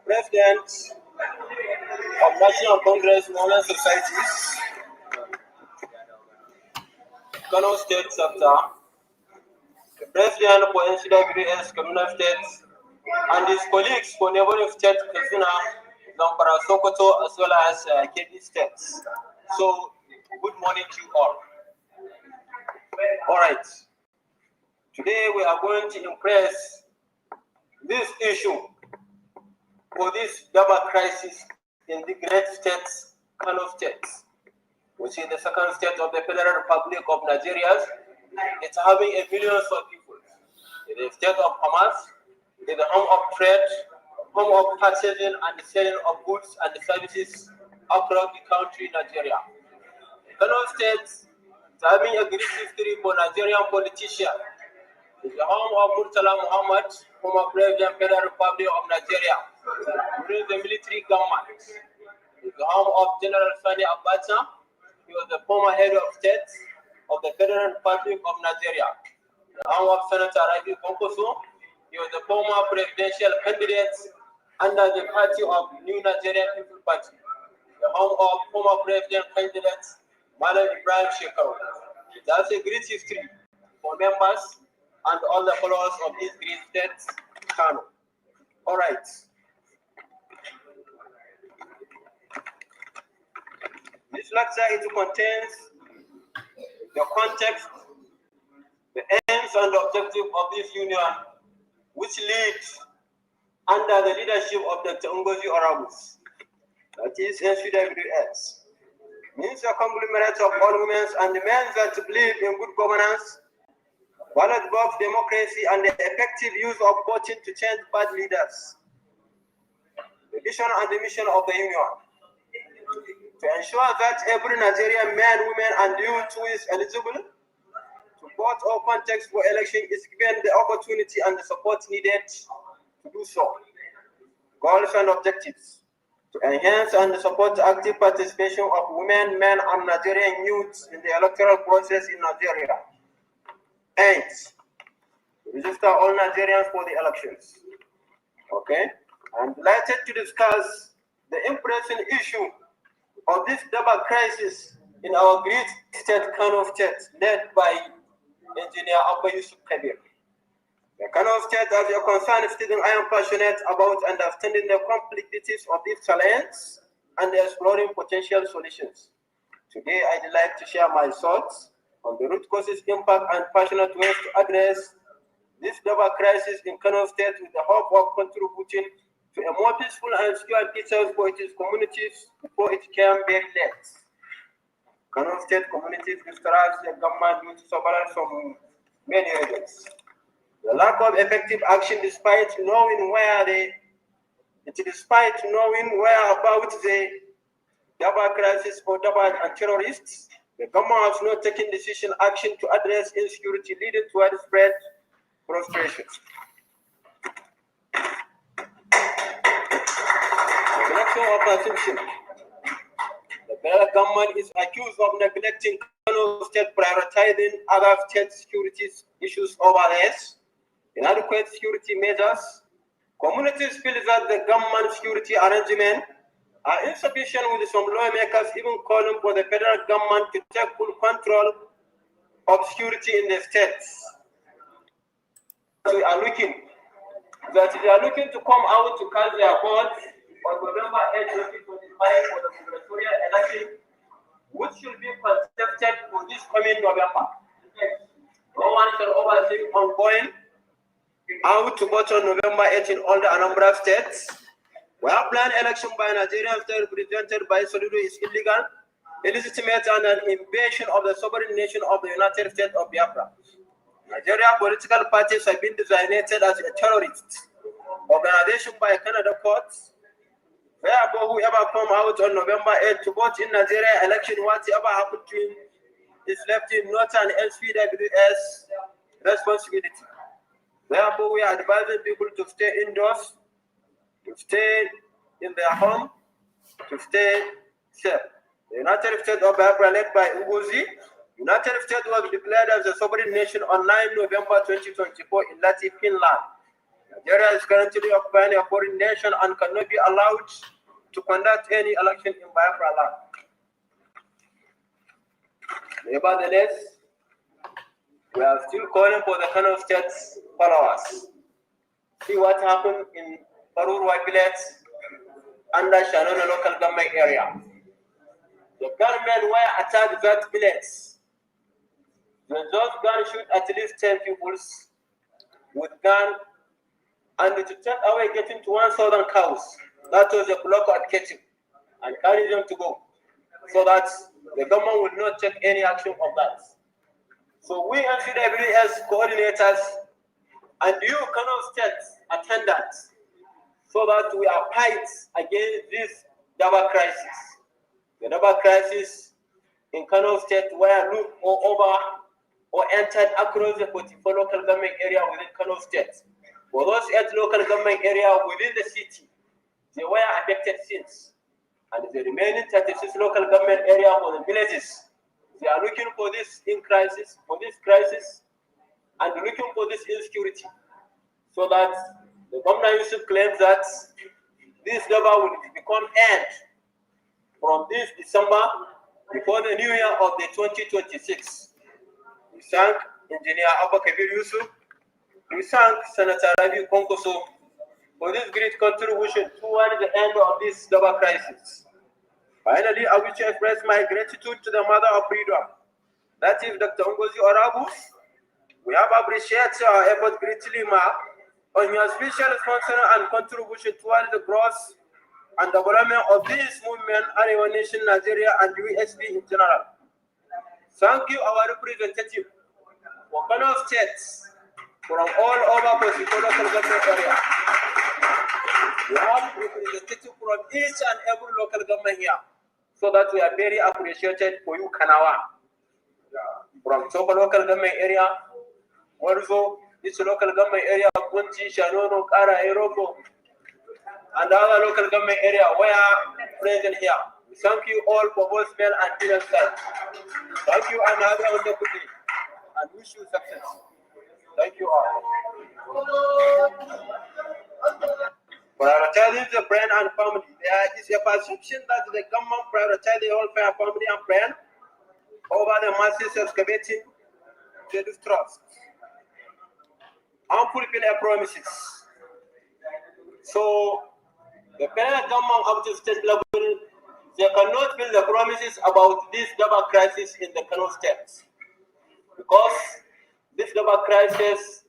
President of National Congress Modern Societies, Kano State Chapter, the President for NCWS Communal States, and his colleagues for neighboring states, Katsina, Zamfara, Sokoto, as well as Kebbi states. So, good morning to you all. All right. Today we are going to impress this issue for this double crisis in the great states, Kano State, which is the second state of the Federal Republic of Nigeria. It's having millions of people. It is the state of commerce, it is the home of trade, home of purchasing and the selling of goods and services across the country, Nigeria. Kano State is having a great history for Nigerian politicians. It's the home of Murtala Muhammad, former President of the Federal Republic of Nigeria, during the military government. It's the home of General Sani Abacha. He was the former head of state of the Federal Republic of Nigeria. The home of Senator Rabi Konkoso. He was the former presidential candidate under the party of New Nigerian People Party. The home of former president candidate Malam Ibrahim Shekau. That's a great history for members and all the followers of this great state, Kano. All right. This lecture it contains the context, the aims and objective of this union, which leads under the leadership of Dr. Ngozi Orabus, that is NCWS. Means a conglomerate of all women and men that believe in good governance, ballot box democracy, and the effective use of voting to change bad leaders. The vision and the mission of the union: to ensure that every Nigerian man, woman, and youth who is eligible to vote or contest for election is given the opportunity and the support needed to do so. Goals and objectives: to enhance and support active participation of women, men, and Nigerian youths in the electoral process in Nigeria. ends. Register all Nigerians for the elections. Okay? I'm delighted to discuss the impressing issue of this double crisis in our great state, Kano State, led by Engineer Abba Yusuf Kabir. The Kano State, as a concerned student, I am passionate about understanding the complexities of this challenge and exploring potential solutions. Today, I'd like to share my thoughts on the root causes, impact, and passionate ways to address this double crisis in Kano State with the hope of contributing to a more peaceful and secure future for its communities before it can be late. Kano State communities distrust the government due to several from many reasons. The lack of effective action despite knowing about the double crisis or double and terrorists, the government has not taken decision action to address insecurity leading to widespread frustration. Neglection of perception. The federal government is accused of neglecting Kano State, prioritizing other state security issues over theirs. Inadequate security measures. Communities feel that the government security arrangements are insufficient, with some lawmakers even calling for the federal government to take full control of security in the states. They are looking to come out to cast their vote on November 8, 2025 for the gubernatorial election, which should be contested for this coming November. No one shall oversee ongoing out to vote on November 8 in all the Anambra states. Where planned election by Nigerian state represented by Soludo is illegal, illegitimate, and an invasion of the sovereign nation of the United States of Biafra. Nigeria political parties have been designated as a terrorist organization by Canada courts. Therefore, whoever come out on November 8 to vote in Nigeria election, whatever happened to him is left in not an SPWS responsibility. Therefore, we are advising people to stay indoors, to stay in their home, to stay safe. The United States of Biafra, led by Ugozi, United States was declared as a sovereign nation on 9 November 2024 in Lati, Finland. Nigeria is currently occupying a foreign nation and cannot be allowed to conduct any election in Biafra land. Nevertheless, we are still calling for the Kano State followers. See what happened in Parurwa village under Shanono local government area. The gunmen were attacked that village. Those guns shoot at least 10 people with gun, and to take away getting to 1,000 cows. That was a block at Ketim, and carry them to go, so that the government will not take any action of that. So we NCWS coordinators and you Kano State attendants, so that we are fight against this double crisis. The double crisis in Kano State, where looked over or entered across the 44 local government area within Kano State. For those 8 local government areas within the city, they were affected since. And the remaining 36 local government area for the villages, they are looking for this crisis, and looking for this insecurity, so that the governor Yusuf claims that this double will become end from this December before the new year of the 2026. We thank Engineer Abba Kabir Yusuf. We thank Senator Rabi Konkoso for this great contribution towards the end of this double crisis. Finally, I wish to express my gratitude to the Mother of Freedom, that is Dr. Ngozi Orabu. We have appreciated our effort greatly, Ma, on your special sponsor and contribution towards the growth and development of this movement, Arewa Nation, Nigeria, and USB in general. Thank you, our representative for Kano State, from all over the local government area. We have representatives from each and every local government here, so that we are very appreciated for you, Kanawa. From Toba local government area, Warzo, this local government area, Kunchi, Shanono, Kara, Eroko, and other local government area where present here. We thank you all for both male and female side. Thank you, and have a wonderful day. and wish you success. Thank you all. Prioritizing the brain and family. There is a perception that the government prioritizes the welfare, family, and brain over the masses, excavating the distrust. Unfulfilled promises. So, the federal government up to state level, they cannot fulfill the promises about this double crisis in the Kano State. Because this double crisis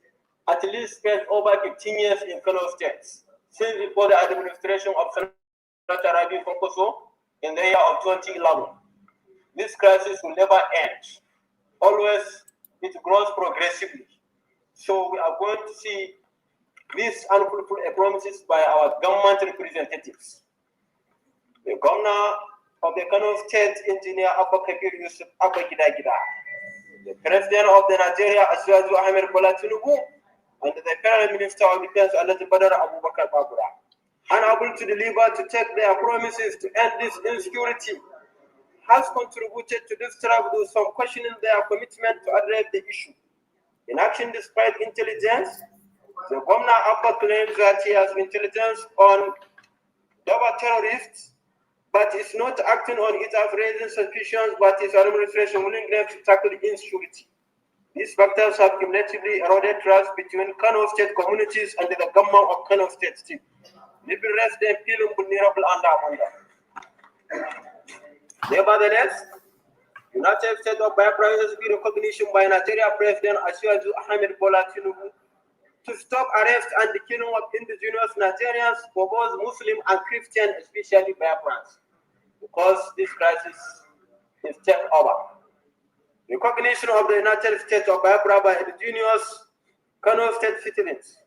at least spent over 15 years in Kano State, since before the administration of Senator Rabi Fonkoso in the year of 2011. This crisis will never end. Always, it grows progressively. So we are going to see these unfulfilled promises by our government representatives. The governor of the Kano State, Engineer Abba Kabir Yusuf Abba Gida, the president of the Nigeria, Asiwaju Ahmed Bola Tinubu, and the federal minister of defense, Alhaji Badar Abubakar Babura, unable to deliver to take their promises to end this insecurity, has contributed to this struggle, some questioning their commitment to address the issue. In action despite intelligence, the governor Abba claims that he has intelligence on double terrorists, but is not acting on it as raising suspicions, but his administration willingness to tackle insecurity. These factors have cumulatively eroded trust between Kano State communities and the government of Kano State State. Nevertheless, United States of Biafra has been recognition by Nigeria President Asiwaju Ahmed Bola Tinubu to stop arrest and the killing of indigenous Nigerians for both Muslim and Christian, especially Biafrans, because this crisis is taken over. Recognition of the United States of Biafra by indigenous Kano State citizens,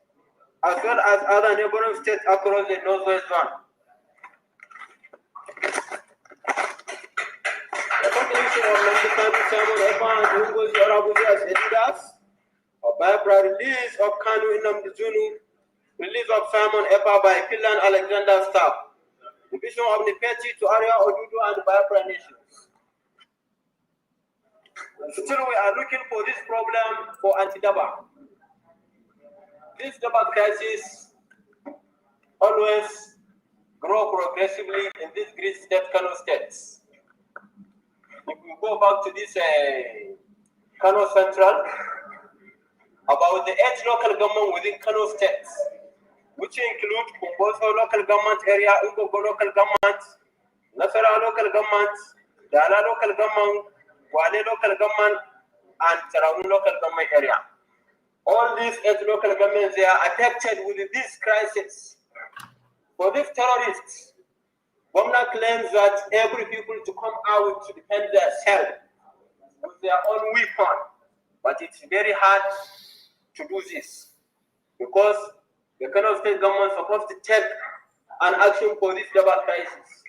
as well as other neighboring states across the Northwest Zone. Recognition of Mexican Simon Epa and Ngozi Orabuzi as leaders of Biafra, release of Kanu Nnamdi Zunu, release of Simon Epa by Philan Alexander Staff, division of Nipeti to area Odudu and Biafra nations. Still, we are looking for this problem for anti-Daba. This Daba crisis always grow progressively in this great state, Kano states. If we go back to this Kano Central, about the 8 local government within Kano states, which include Kumboso local government area, Ungogo local government, Nasara local government, Dala local government, Wale local government, and Sarauni local government area. All these 8 local governments, they are affected with this crisis. For these terrorists, Governor claims that every people to come out to defend themselves with their own weapon, but it's very hard to do this because the Kano State government is supposed to take an action for this Daba crisis.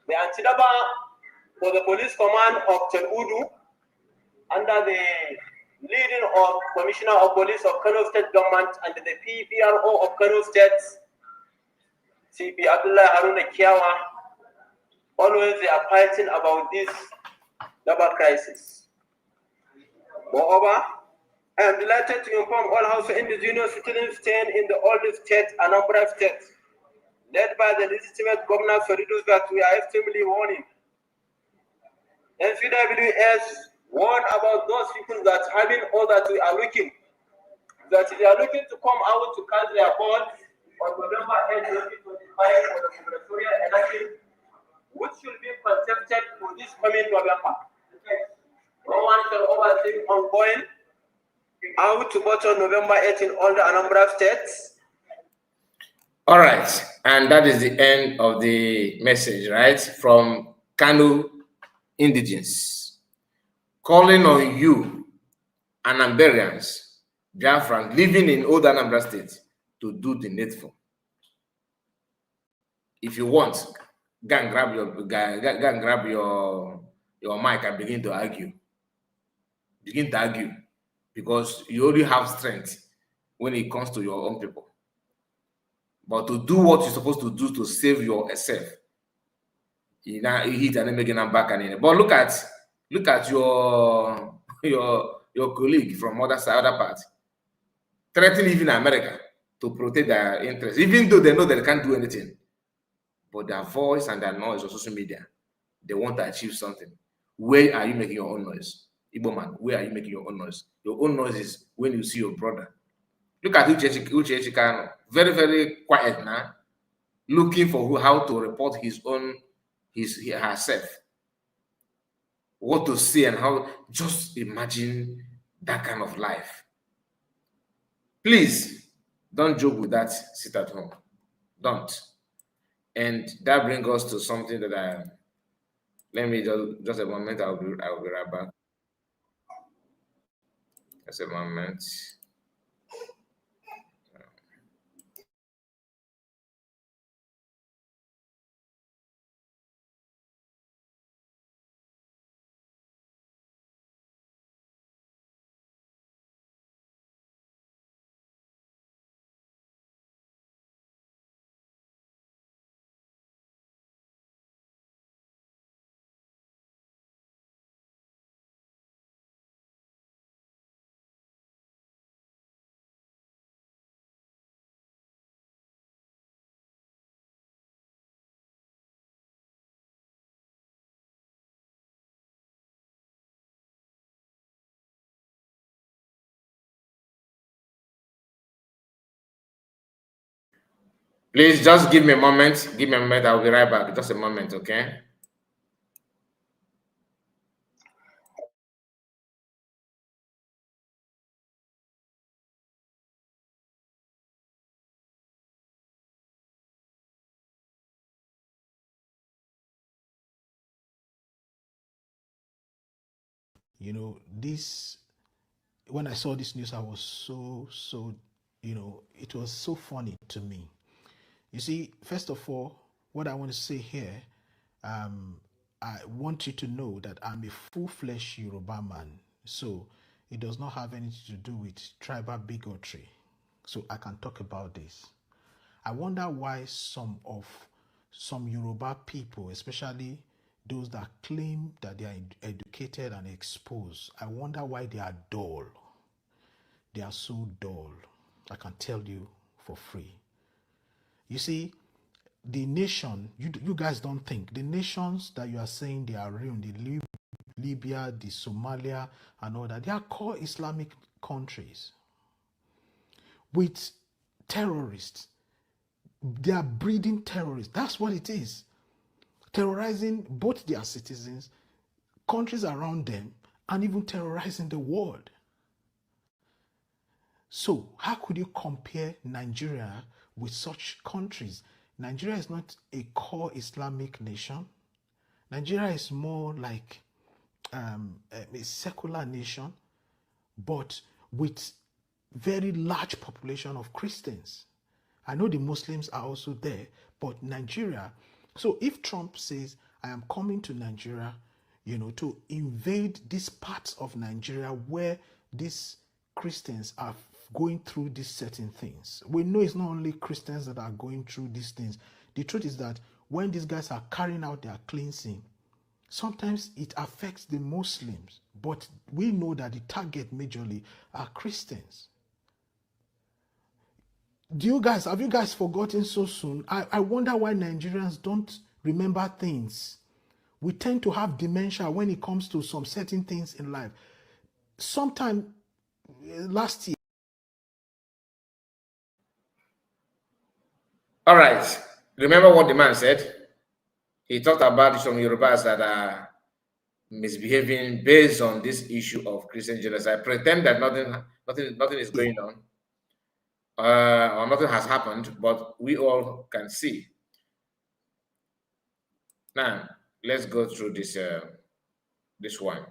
The anti-Daba for the police command of Telugu under the leading of Commissioner of Police of Kano State government and the PPRO of Kano State, CP Abdullah Haruna Kiawa, always they are fighting about this Daba crisis. Moreover, I am delighted to inform all Hausa indigenous citizens staying in the oldest state, Anambra State, led by the legitimate governor Soridos, that we are extremely warning. NCWS warn about those people that having all that we are looking, that they are looking to come out to cast their vote on November 8, 2025 for the gubernatorial election, which should be contested for this coming November. No one shall overthink ongoing out to vote on November 8 in all the Anambra states. All right, and that is the end of the message, right? From Kanu Indigens, calling on you, Anambarians, Biafran, living in old Anambra State, to do the needful. If you want, go and grab your mic and begin to argue. Begin to argue, because you only have strength when it comes to your own people. But to do what you're supposed to do to save yourself, you hit and make it back and in. But look at your your colleague from other part, threatening even America to protect their interests, even though they know they can't do anything. But their voice and their noise on social media, they want to achieve something. Where are you making your own noise? Igbo man, where are you making your own noise? Your own noise is when you see your brother. Look at Uche Chikano, very, very quiet now, looking for how to report his own, herself. What to say and how, just imagine that kind of life. Please, don't joke with that, sit at home. Don't. And that brings us to something that let me just a moment, I'll be right back. Just a moment. Please just give me a moment. Give me a moment. I'll be right back. Just a moment, okay? You know, when I saw this news, I was so, it was so funny to me. You see, first of all, what I want to say here, I want you to know that I'm a full-fledged Yoruba man. So it does not have anything to do with tribal bigotry. So I can talk about this. I wonder why some Yoruba people, especially those that claim that they are educated and exposed, I wonder why they are dull. They are so dull. I can tell you for free. You see, the nation, you guys don't think, the nations that you are saying they are real, the Libya, the Somalia, and all that, they are core Islamic countries with terrorists. They are breeding terrorists. That's what it is. Terrorizing both their citizens, countries around them, and even terrorizing the world. So how could you compare Nigeria with such countries? Nigeria is not a core Islamic nation. Nigeria is more like a secular nation, but with very large population of Christians. I know the Muslims are also there, but Nigeria. So if Trump says, I am coming to Nigeria, to invade these parts of Nigeria where these Christians are going through these certain things. We know it's not only Christians that are going through these things. The truth is that when these guys are carrying out their cleansing, sometimes it affects the Muslims, but we know that the target majorly are Christians. Have you guys forgotten so soon? I wonder why Nigerians don't remember things. We tend to have dementia when it comes to some certain things in life. Sometime last year. All right. Remember what the man said? He talked about some Yorubas that are misbehaving based on this issue of Christian genocide. Pretend that nothing is going on. Or nothing has happened, but we all can see. Now, let's go through this this one.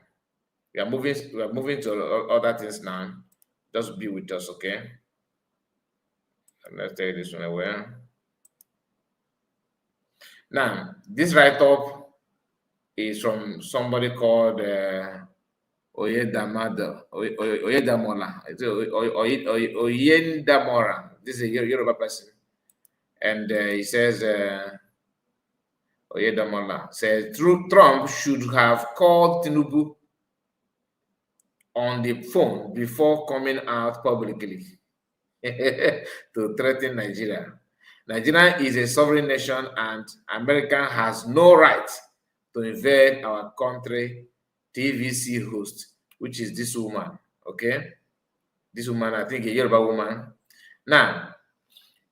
We are moving to other things now. Just be with us, okay? And let's take this one away. Now, this write-up is from somebody called Oyedamola. Oyedamora. This is a Yoruba person. And he says, Oyedamola says, Trump should have called Tinubu on the phone before coming out publicly to threaten Nigeria. Nigeria is a sovereign nation and America has no right to invade our country TVC host, which is this woman, okay? This woman, I think a Yoruba woman. Now,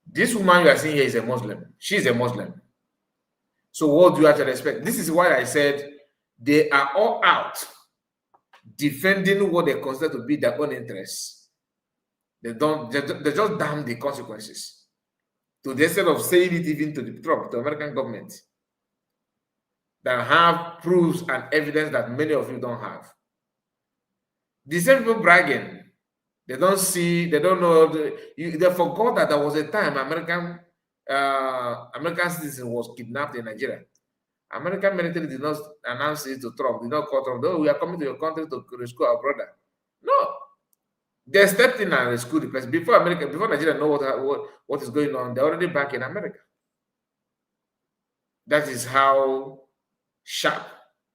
this woman you are seeing here is a Muslim. She's a Muslim. So what do you actually expect? This is why I said they are all out defending what they consider to be their own interests. They just damn the consequences. To the extent of saying it even to the Trump, the American government, that have proofs and evidence that many of you don't have. The same people bragging, they don't see, they don't know, they forgot that there was a time American citizen was kidnapped in Nigeria. American military did not announce it to Trump, did not call Trump, oh, we are coming to your country to rescue our brother. No. They stepped in and rescued the person. Before Nigeria know what is going on, they're already back in America. That is how sharp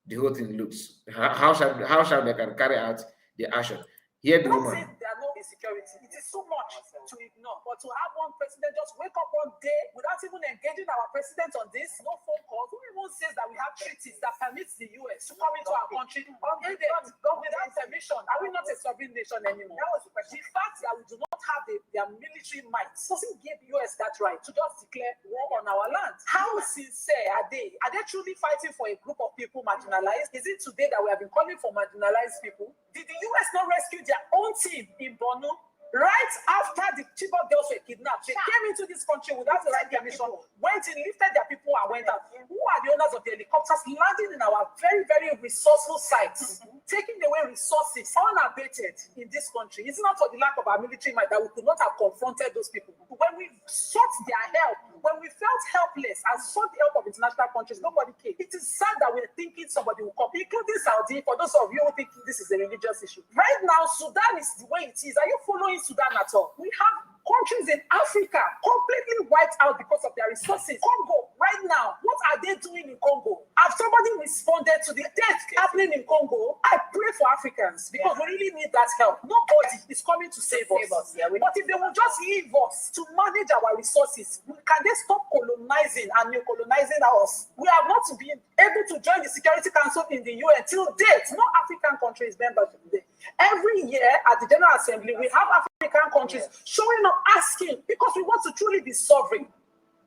the whole thing looks. How sharp they can carry out the action. Here the woman. There are no insecurity. It is so much to ignore. But to have one president just wake up one day without even engaging our president on this, no phone calls. Who even says that we have treaties that permits the US to come into our country without permission? Are we not a sovereign nation anymore? That was the question. The fact that we do not have their military might doesn't give US that right to just declare war on our land. How sincere are they? Are they truly fighting for a group of people marginalized? Is it today that we have been calling for marginalized people? Did the US not rescue their own team in Borno? Right after the Chibok girls were kidnapped, they came into this country without the right permission, went in, lifted their people and went out. Who are the owners of the helicopters landing in our very, very resourceful sites, taking away resources unabated in this country? It's not for the lack of our military might that we could not have confronted those people. When we sought their help, when we felt helpless and sought the help of international countries, nobody came. It is sad that we're thinking somebody will come, including Saudi, for those of you who think this is a religious issue. Right now, Sudan is the way it is. Are you following Sudan at all? We have countries in Africa completely wiped out because of their resources. Congo, right now, what are they doing in Congo? Have somebody responded to the death happening in Congo? I pray for Africans because we really need that help. Nobody is coming to save us. But if they will just leave us to manage our resources, can they stop colonizing and neo-colonizing us? We have not been able to join the Security Council in the UN till date. No African country is member today. Every year at the General Assembly, we have African countries showing up asking because we want to truly be sovereign.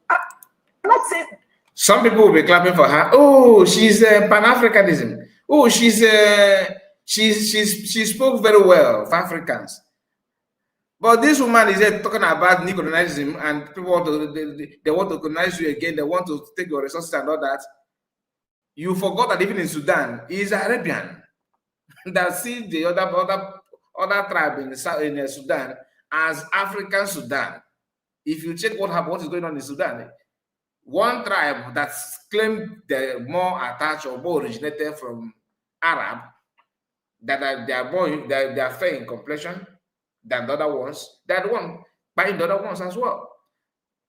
I'm not saying. Some people will be clapping for her. Oh, she's Pan-Africanism. Oh, she spoke very well of Africans. But this woman is talking about neo-colonialism and people want to they want to colonize you again. They want to take your resources and all that. You forgot that even in Sudan, he's Arabian. That see the other tribe in Sudan as African Sudan. If you check what is going on in Sudan, one tribe that's claimed they're more attached or more originated from Arab, that they are fair in complexion than the other ones. They're the one buying the other ones as well.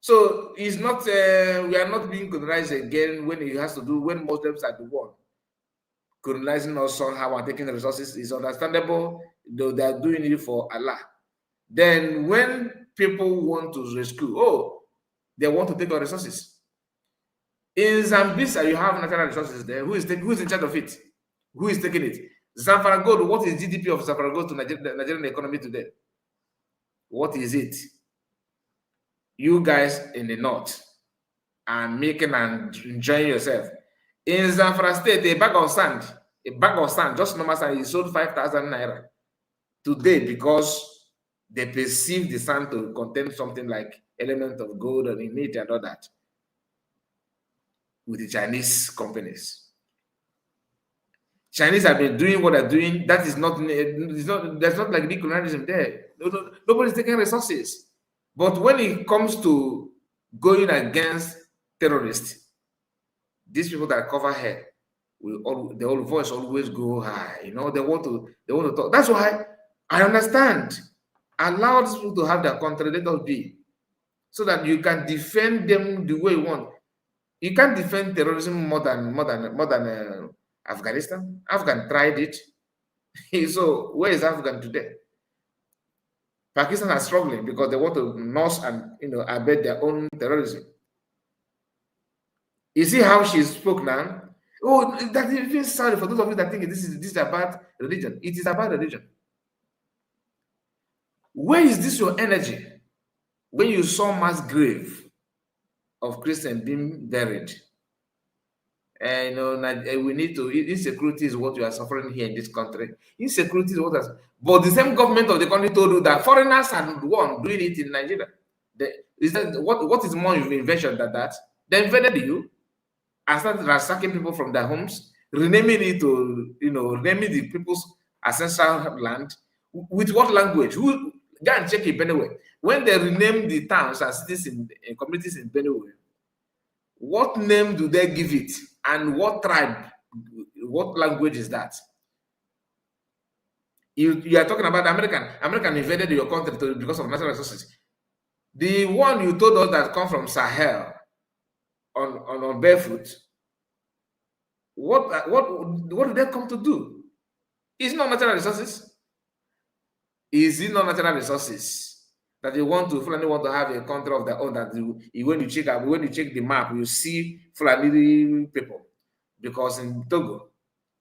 So it's not we are not being colonized again when it has to do when Muslims are the one colonizing us somehow and taking the resources. Is understandable, though they are doing it for Allah. Then when people want to rescue, they want to take our resources. In Zambia, you have natural resources there. Who is in charge of it? Who is taking it? Zamfara Gold, what is GDP of Zamfara Gold to the Nigerian economy today? What is it? You guys in the north are making and enjoying yourself. In Zamfara State, a bag of sand, just normal sand, is sold 5,000 naira today because they perceive the sand to contain something like element of gold and in it and all that with the Chinese companies. Chinese have been doing what they're doing. That is not, there's not like decolonialism there. Nobody's taking resources. But when it comes to going against terrorists, these people that cover head, the whole voice always go high. You know, they want to talk. That's why I understand. Allow these people to have their country, let us be, so that you can defend them the way you want. You can't defend terrorism more than Afghanistan. Afghan tried it. So where is Africa today? Pakistan are struggling because they want to nurse and abet their own terrorism. You see how she spoke now? Oh, that it feels sorry for those of you that think this is about religion. It is about religion. Where is this your energy when you saw mass grave of Christians being buried? And we need to. Insecurity is what we are suffering here in this country. Insecurity is what us. But the same government of the country told you that foreigners are the one doing it in Nigeria. Is that what is more invention than that? They invaded you and started ransacking people from their homes, renaming it to renaming the people's ancestral land. With what language? Who go and check it Benue. When they rename the towns and cities in communities in Benue, what name do they give it? And what tribe, what language is that? You are talking about American invaded your country because of natural resources. The one you told us that come from Sahel on barefoot, what do they come to do? It's not natural resources. Is it not natural resources that they want to have a country of their own? That when you check the map, you see Fulani people, because in Togo,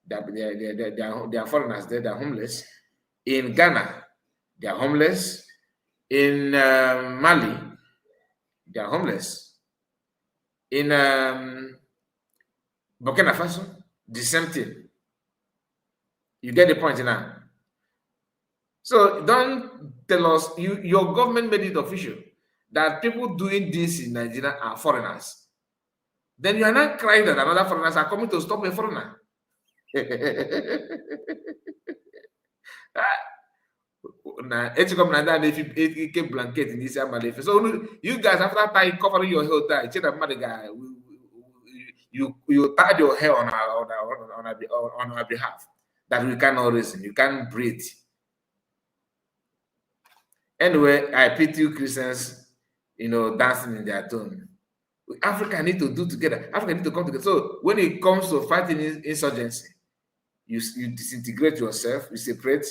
they are foreigners there, they are homeless. In Ghana, they are homeless. In Mali, they are homeless. In Burkina Faso, the same thing. You get the point now. So don't tell us, your government made it official that people doing this in Nigeria are foreigners. Then you are not crying that another foreigners are coming to stop a foreigner. Blanket in this so you guys, after covering your hair, you tied your hair on our behalf, that we cannot reason, you can't breathe. Anyway, I pity Christians, dancing in their tune. Africa need to do together. Africa need to come together. So when it comes to fighting insurgency, you disintegrate yourself, you separate.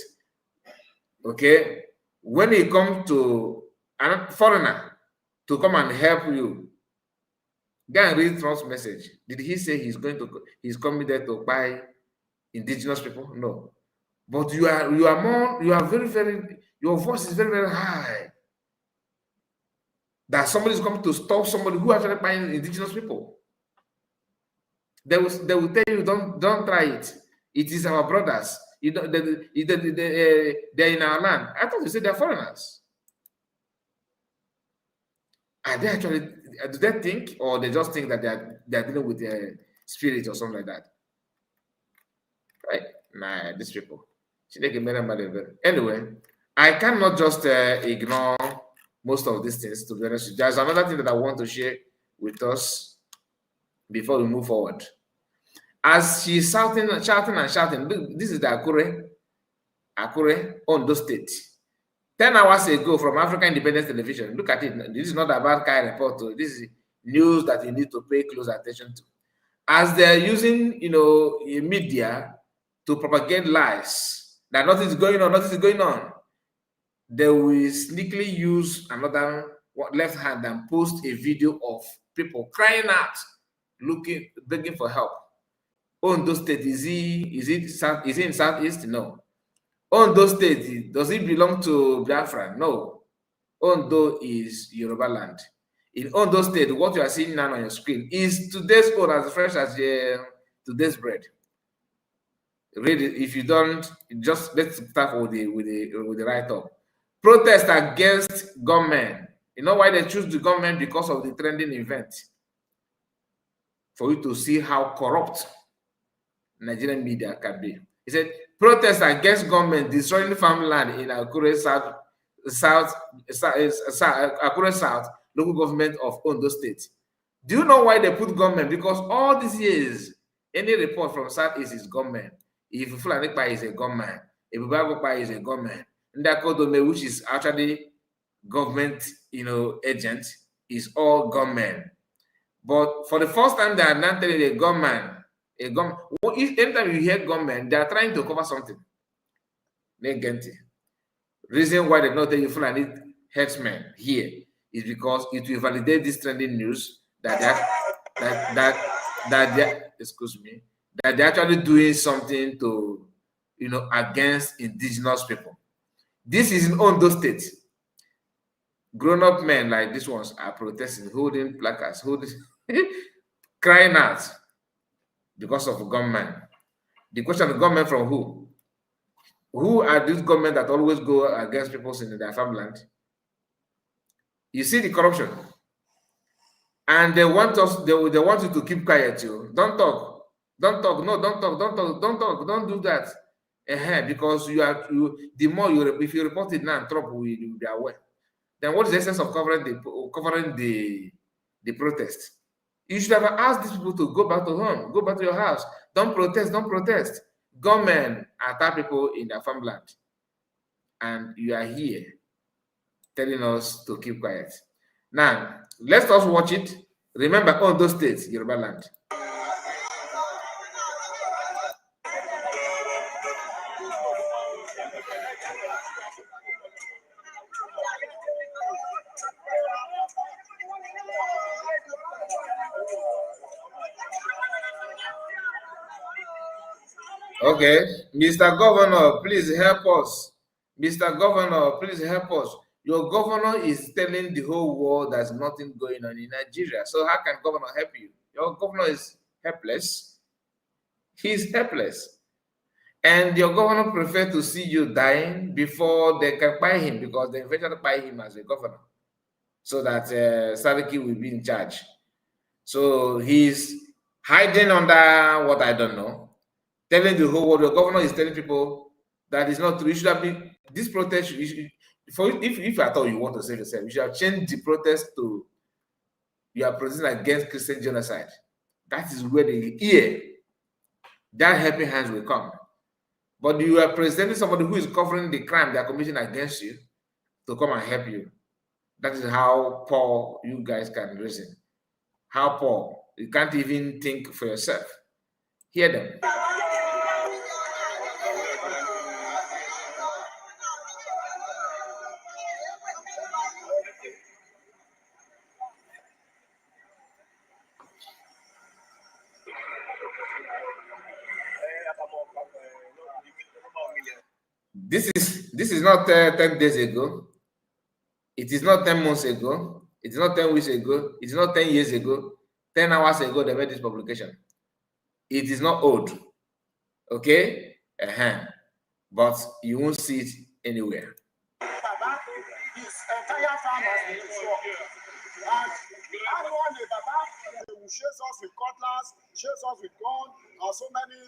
Okay, when it comes to a foreigner to come and help you, go and read Trump's message. Did he say he's coming there to buy indigenous people? No. But you are very, very, your voice is very, very high. That somebody is coming to stop somebody who actually buying indigenous people. They will tell you, don't try it. It is our brothers. They're in our land. I thought you said they're foreigners. Are they actually, do they think, or they just think that they're dealing with their spirit or something like that? Right? Nah, these people. Anyway, I cannot just ignore most of these things, to be honest. There's another thing that I want to share with us before we move forward. As she's shouting, look, this is the Akure, Ondo State. 10 hours ago from African Independence Television. Look at it. This is not about Kai report. This is news that you need to pay close attention to. As they're using, media to propagate lies that nothing is going on, they will sneakily use another left hand and post a video of people crying out, begging for help. Ondo State, is he in Southeast? No. Ondo State, does it belong to Biafra? No. Ondo is Yoruba land. In Ondo State, what you are seeing now on your screen is today's old, as fresh as today's bread. Read it. If you don't, just let's start with the write-up. Protest against government. You know why they choose the government? Because of the trending event. For you to see how corrupt Nigerian media can be. He said, protest against government destroying farmland in Akure South, local government of Ondo State. Do you know why they put government? Because all these years, any report from Southeast is government. If Fulanekpa is a government, if Babakpa is a government, Ndakodome, which is actually government, agent, is all government. But for the first time, they are not telling a government. Anytime you hear government, they are trying to cover something. Negenti. Reason why they not tell you Fulani herdsmen here is because it will validate this trending news that they're actually doing something to, against indigenous people. This is in Ondo State. Grown-up men like these ones are protesting, holding placards, crying out because of gunmen. The question of gunmen from who? Who are these gunmen that always go against people in their farmland? You see the corruption. And they want us, they want you to keep quiet, you. Don't talk. Don't talk. No, don't talk. Don't talk. Don't talk. Don't do that. Because the more if you report it now and trouble, you'll be aware. Then what is the essence of covering the protest? You should have asked these people to go back to home, go back to your house. Don't protest, don't protest. Government attack people in their farmland. And you are here telling us to keep quiet. Now, let us watch it. Remember, all those states, Yoruba land. Okay, Mr. Governor, please help us. Mr. Governor, please help us. Your governor is telling the whole world there's nothing going on in Nigeria. So how can governor help you? Your governor is helpless. He's helpless. And your governor prefer to see you dying before they can buy him, because they eventually buy him as a governor, so that Sariki will be in charge. So he's hiding under what I don't know, telling the whole world. Your governor is telling people that it's not true. You should have been, this protest, if I thought you want to save yourself, you should have changed the protest to you are protesting against Christian genocide. That is where that helping hands will come. But you are presenting somebody who is covering the crime they are committing against you to come and help you. That is how poor you guys can reason. How poor. You can't even think for yourself. Hear them. This is not 10 days ago. It is not 10 months ago. It is not 10 weeks ago. It is not 10 years ago. 10 hours ago, they made this publication. It is not old. Okay? But you won't see it anywhere. Baba, his entire farm has been destroyed. And annually, Baba, they will chase us with cutlass, chase us with gun, and so many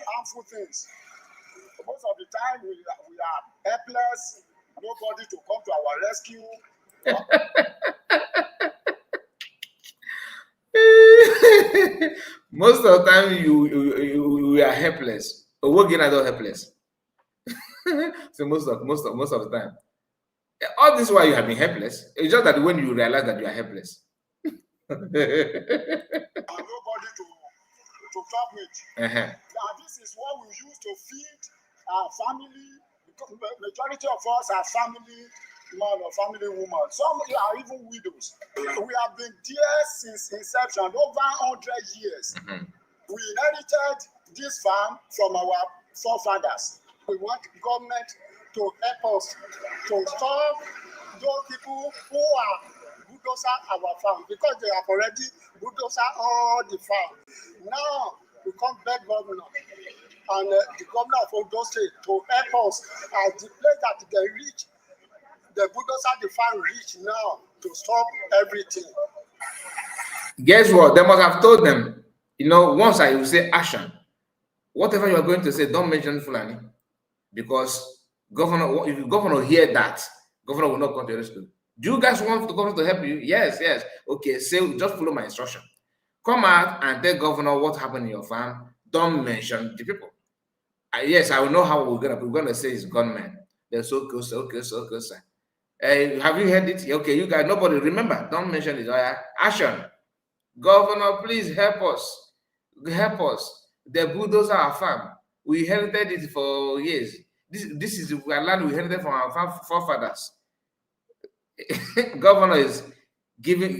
harmful things. Most of the time, we are helpless, nobody to come to our rescue. Most of the time, we are helpless. But we're getting helpless. So most of the time, all this while you have been helpless. It's just that when you realize that you are helpless, and nobody to talk with. Uh-huh. Now, this is what we use to feed our family. Because majority of us are family man or family woman. Some are even widows. We have been there since inception, over 100 years. Mm-hmm. We inherited this farm from our forefathers. We want government to help us to stop those people who are bulldozer our farm, because they have already bulldozer all the farm. Now we come back governor and the governor of Ondo State to help us at the place that they reach, the bulldozer the farm reach now to stop everything. Guess what? They must have told them, once I will say action, whatever you are going to say, don't mention Fulani. Because governor, if the governor hear that, governor will not come to your rescue. Do you guys want the governor to help you? Yes. Okay, say just follow my instruction. Come out and tell governor what happened in your farm. Don't mention the people. Yes, I will know how we're gonna say it's gunmen. They're so close, sir. Have you heard it? Okay, you guys, nobody remember. Don't mention it. Action. Governor, please help us. Help us. The bulldozer our farm. We inherited it for years. This is the land we inherited from our forefathers. Governor is giving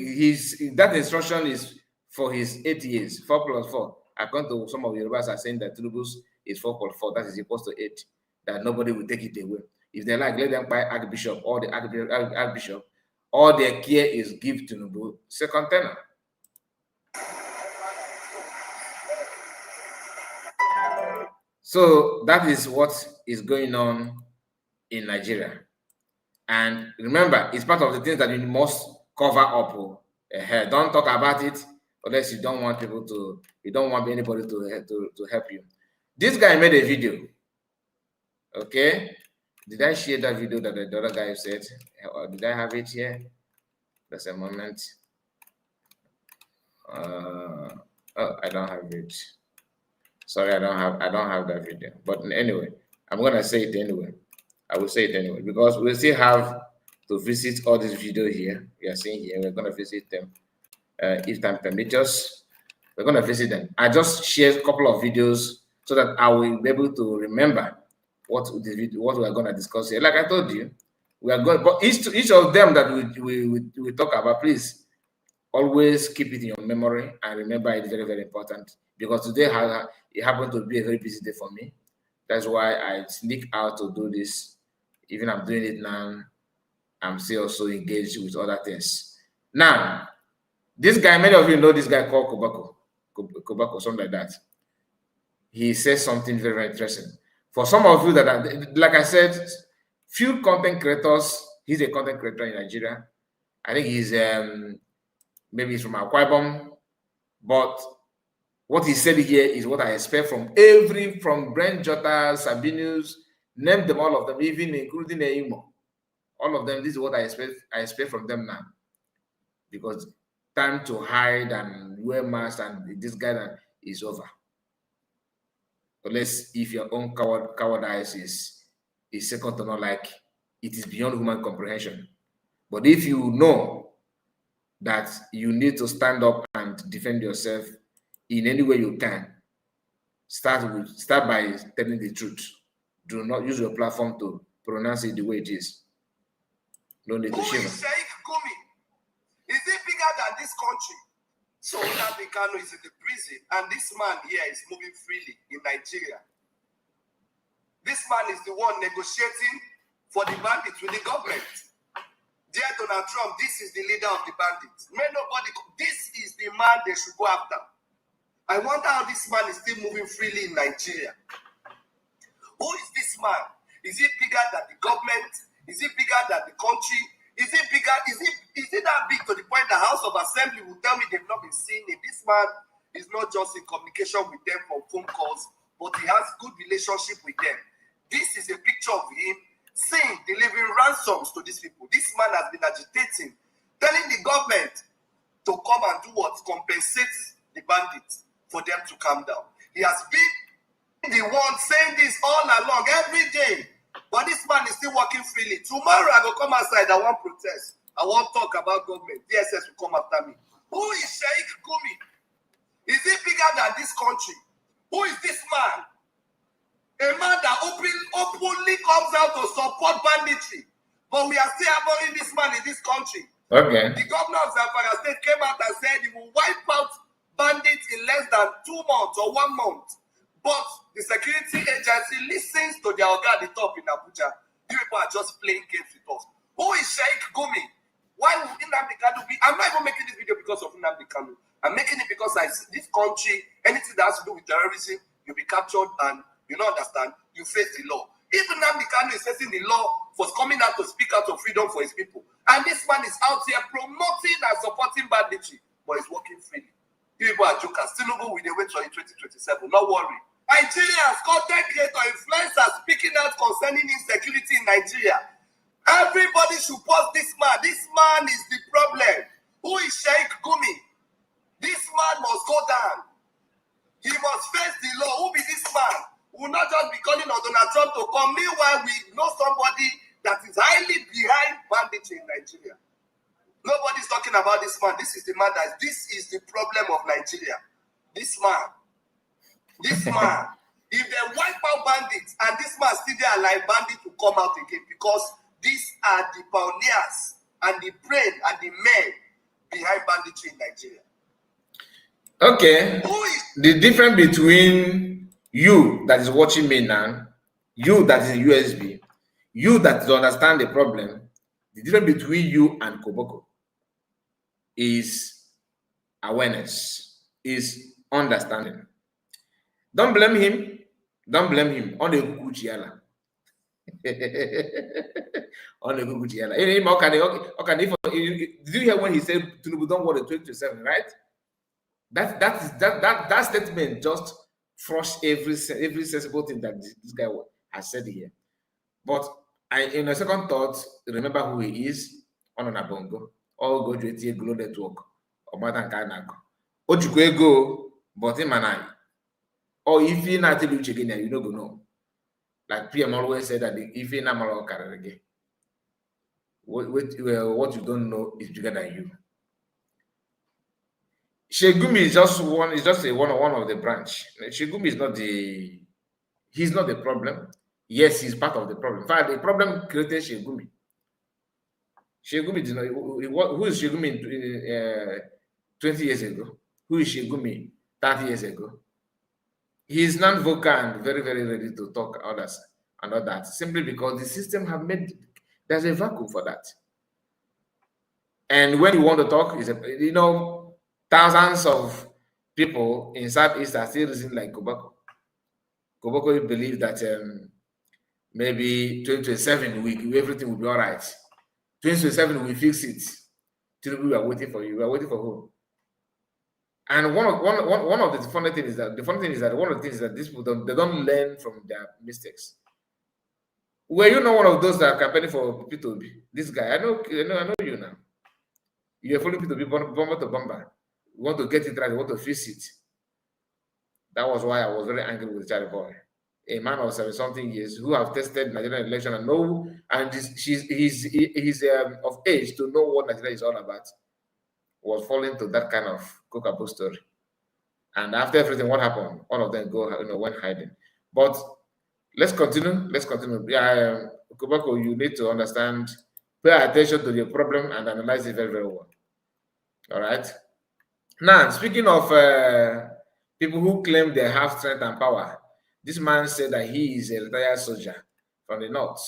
that instruction is for his 8 years, 4+4. According to some of the Yorubas are saying that Tinubu's is 4+4, that is equals to 8, that nobody will take it away. If they like, let them buy Archbishop or the Archbishop. All their care is give Tinubu second tenor. So that is what is going on in Nigeria. And remember, it's part of the things that you must cover up. Don't talk about it unless you don't want people to, you don't want anybody to help you. This guy made a video. Okay. Did I share that video that the other guy said? Or did I have it here? Just a moment. Oh, I don't have it. Sorry, I don't have that video. But anyway, I'm gonna say it anyway. I will say it anyway because we still have to visit all these videos here. We are seeing here. We're gonna visit them if time permits us. We're gonna visit them. I just shared a couple of videos so that I will be able to remember what we are gonna discuss here. Like I told you, we are going. But each of them that we talk about, please always keep it in your memory and remember it. Very, very important because today it happened to be a very busy day for me. That's why I sneak out to do this. Even I'm doing it now, I'm still also engaged with other things. Now, this guy, many of you know this guy called Kobako, something like that. He says something very, very interesting. For some of you that are, like I said, few content creators, he's a content creator in Nigeria. I think he's maybe he's from Akwa Ibom, but what he said here is what I expect from Brent Jota, Sabinus, name them all of them, even including Eimo. All of them, this is what I expect from them now. Because time to hide and wear masks and this guy is over. Unless if your own cowardice is second to none, like it is beyond human comprehension. But if you know that you need to stand up and defend yourself in any way you can, start by telling the truth. Do not use your platform to pronounce it the way it is. No need to shiver. Who is Sheikh Gumi? Is it bigger than this country? So Nnamdi Kanu is in the prison, and this man here is moving freely in Nigeria. This man is the one negotiating for the bandits with the government. Dear Donald Trump, this is the leader of the bandits. This is the man they should go after. I wonder how this man is still moving freely in Nigeria. Who is this man? Is he bigger than the government? Is he bigger than the country? Is it bigger? Is it that big to the point the House of Assembly will tell me they've not been seeing him? This man is not just in communication with them from phone calls, but he has good relationship with them. This is a picture of him delivering ransoms to these people. This man has been agitating, telling the government to come and do what? Compensate the bandits for them to calm down. He has been the one saying this all along, every day. But this man is still working freely. Tomorrow I will come outside, I want protest. I want talk about government. DSS will come after me. Who is Sheikh Gumi? Is he bigger than this country? Who is this man? A man that openly comes out to support banditry. But we are still abhorring this man in this country. Okay. The governor of Zamfara State came out and said he will wipe out bandits in less than 2 months or 1 month. But the security agency listens to their organ at the top in Abuja. You people are just playing games with us. Who is Sheikh Gumi? Why would Nnamdi Kanu be? I'm not even making this video because of Nnamdi Kanu. I'm making it because this country, anything that has to do with terrorism, you'll be captured and you don't understand, you face the law. Even Nnamdi Kanu is facing the law for coming out to speak out of freedom for his people. And this man is out here promoting and supporting banditry, but he's working freely. You people are jokers. Tinubu will wait for in 2027. Not worry. Nigerians, content creator, influencers speaking out concerning insecurity in Nigeria. Everybody should post this man. This man is the problem. Who is Sheikh Gumi? This man must go down. He must face the law. Who be this man? We will not just be calling on Donald Trump to come. Meanwhile, we know somebody that is highly behind banditry in Nigeria. Nobody's talking about this man. This is the man this is the problem of Nigeria. This man. This man. If they wipe out bandits and this man man still there like bandit to come out again, because these are the pioneers and the brain and the men behind banditry in Nigeria. Okay. The difference between you that is watching me now, you that is in USB, you that understand the problem, the difference between you and Koboko is awareness, is understanding. Don't blame him. Don't blame him. On the Kuchiala. On the Kuchiala. Did you hear when he said Tinubu don't want a 2027, right? That statement just flushed every sensible thing that this guy has said here. But in a second thought, remember who he is on Abongo. All go to a Glow Network or Matan Kanako. Ojukwe go, but him and I. Or if you not tell you again, you don't go know. Like PM always said that if you not mal again, what you don't know is bigger than you. Shegumi is just one. Is just one of the branch. Shegumi is not he's not the problem. Yes, he's part of the problem. In fact, the problem created Shegumi. Shegumi did not. Who is Shegumi 20 years ago? Who is Shegumi 30 years ago? He is non-vocal and very, very ready to talk others and all that, simply because the system have made there's a vacuum for that. And when you want to talk, thousands of people in Southeast are still reasoning like Koboko. Koboko believe that maybe 2027 everything will be all right. 2027 we fix it. We are waiting for you. We are waiting for who? And one of the funny things is that one of the things that these people don't learn from their mistakes. Were you not one of those that are campaigning for P2B? This guy, I know you now. You are following P2B bomber to bomber. You want to get it right, you want to fix it. That was why I was very angry with Charlie Boy, a man of 70-something years who have tested Nigerian election and know, and he's of age to know what Nigeria is all about. Was falling to that kind of cockapoo story. And after everything, what happened? All of them went hiding. But let's continue. Yeah, Koboko, you need to understand, pay attention to the problem and analyze it very, very well. All right. Now, speaking of people who claim they have strength and power, this man said that he is a retired soldier from the north,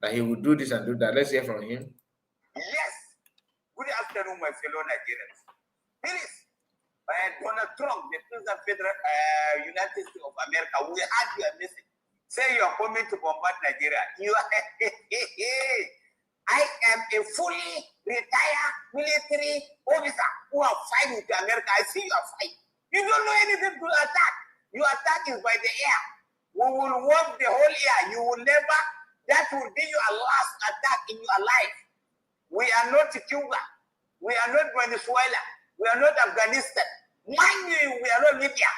that he would do this and do that. Let's hear from him. Yes. Good afternoon, my fellow Nigerians. Please, Donald Trump, the President of Federal United States of America, we had your message. Say you are coming to bombard Nigeria. I am a fully retired military officer who are fighting with America. I see you are fighting. You don't know anything to attack. Your attack is by the air. We will work the whole year. You will never, that will be your last attack in your life. We are not Cuba. We are not Venezuela. We are not Afghanistan. Mind you, we are not Libya.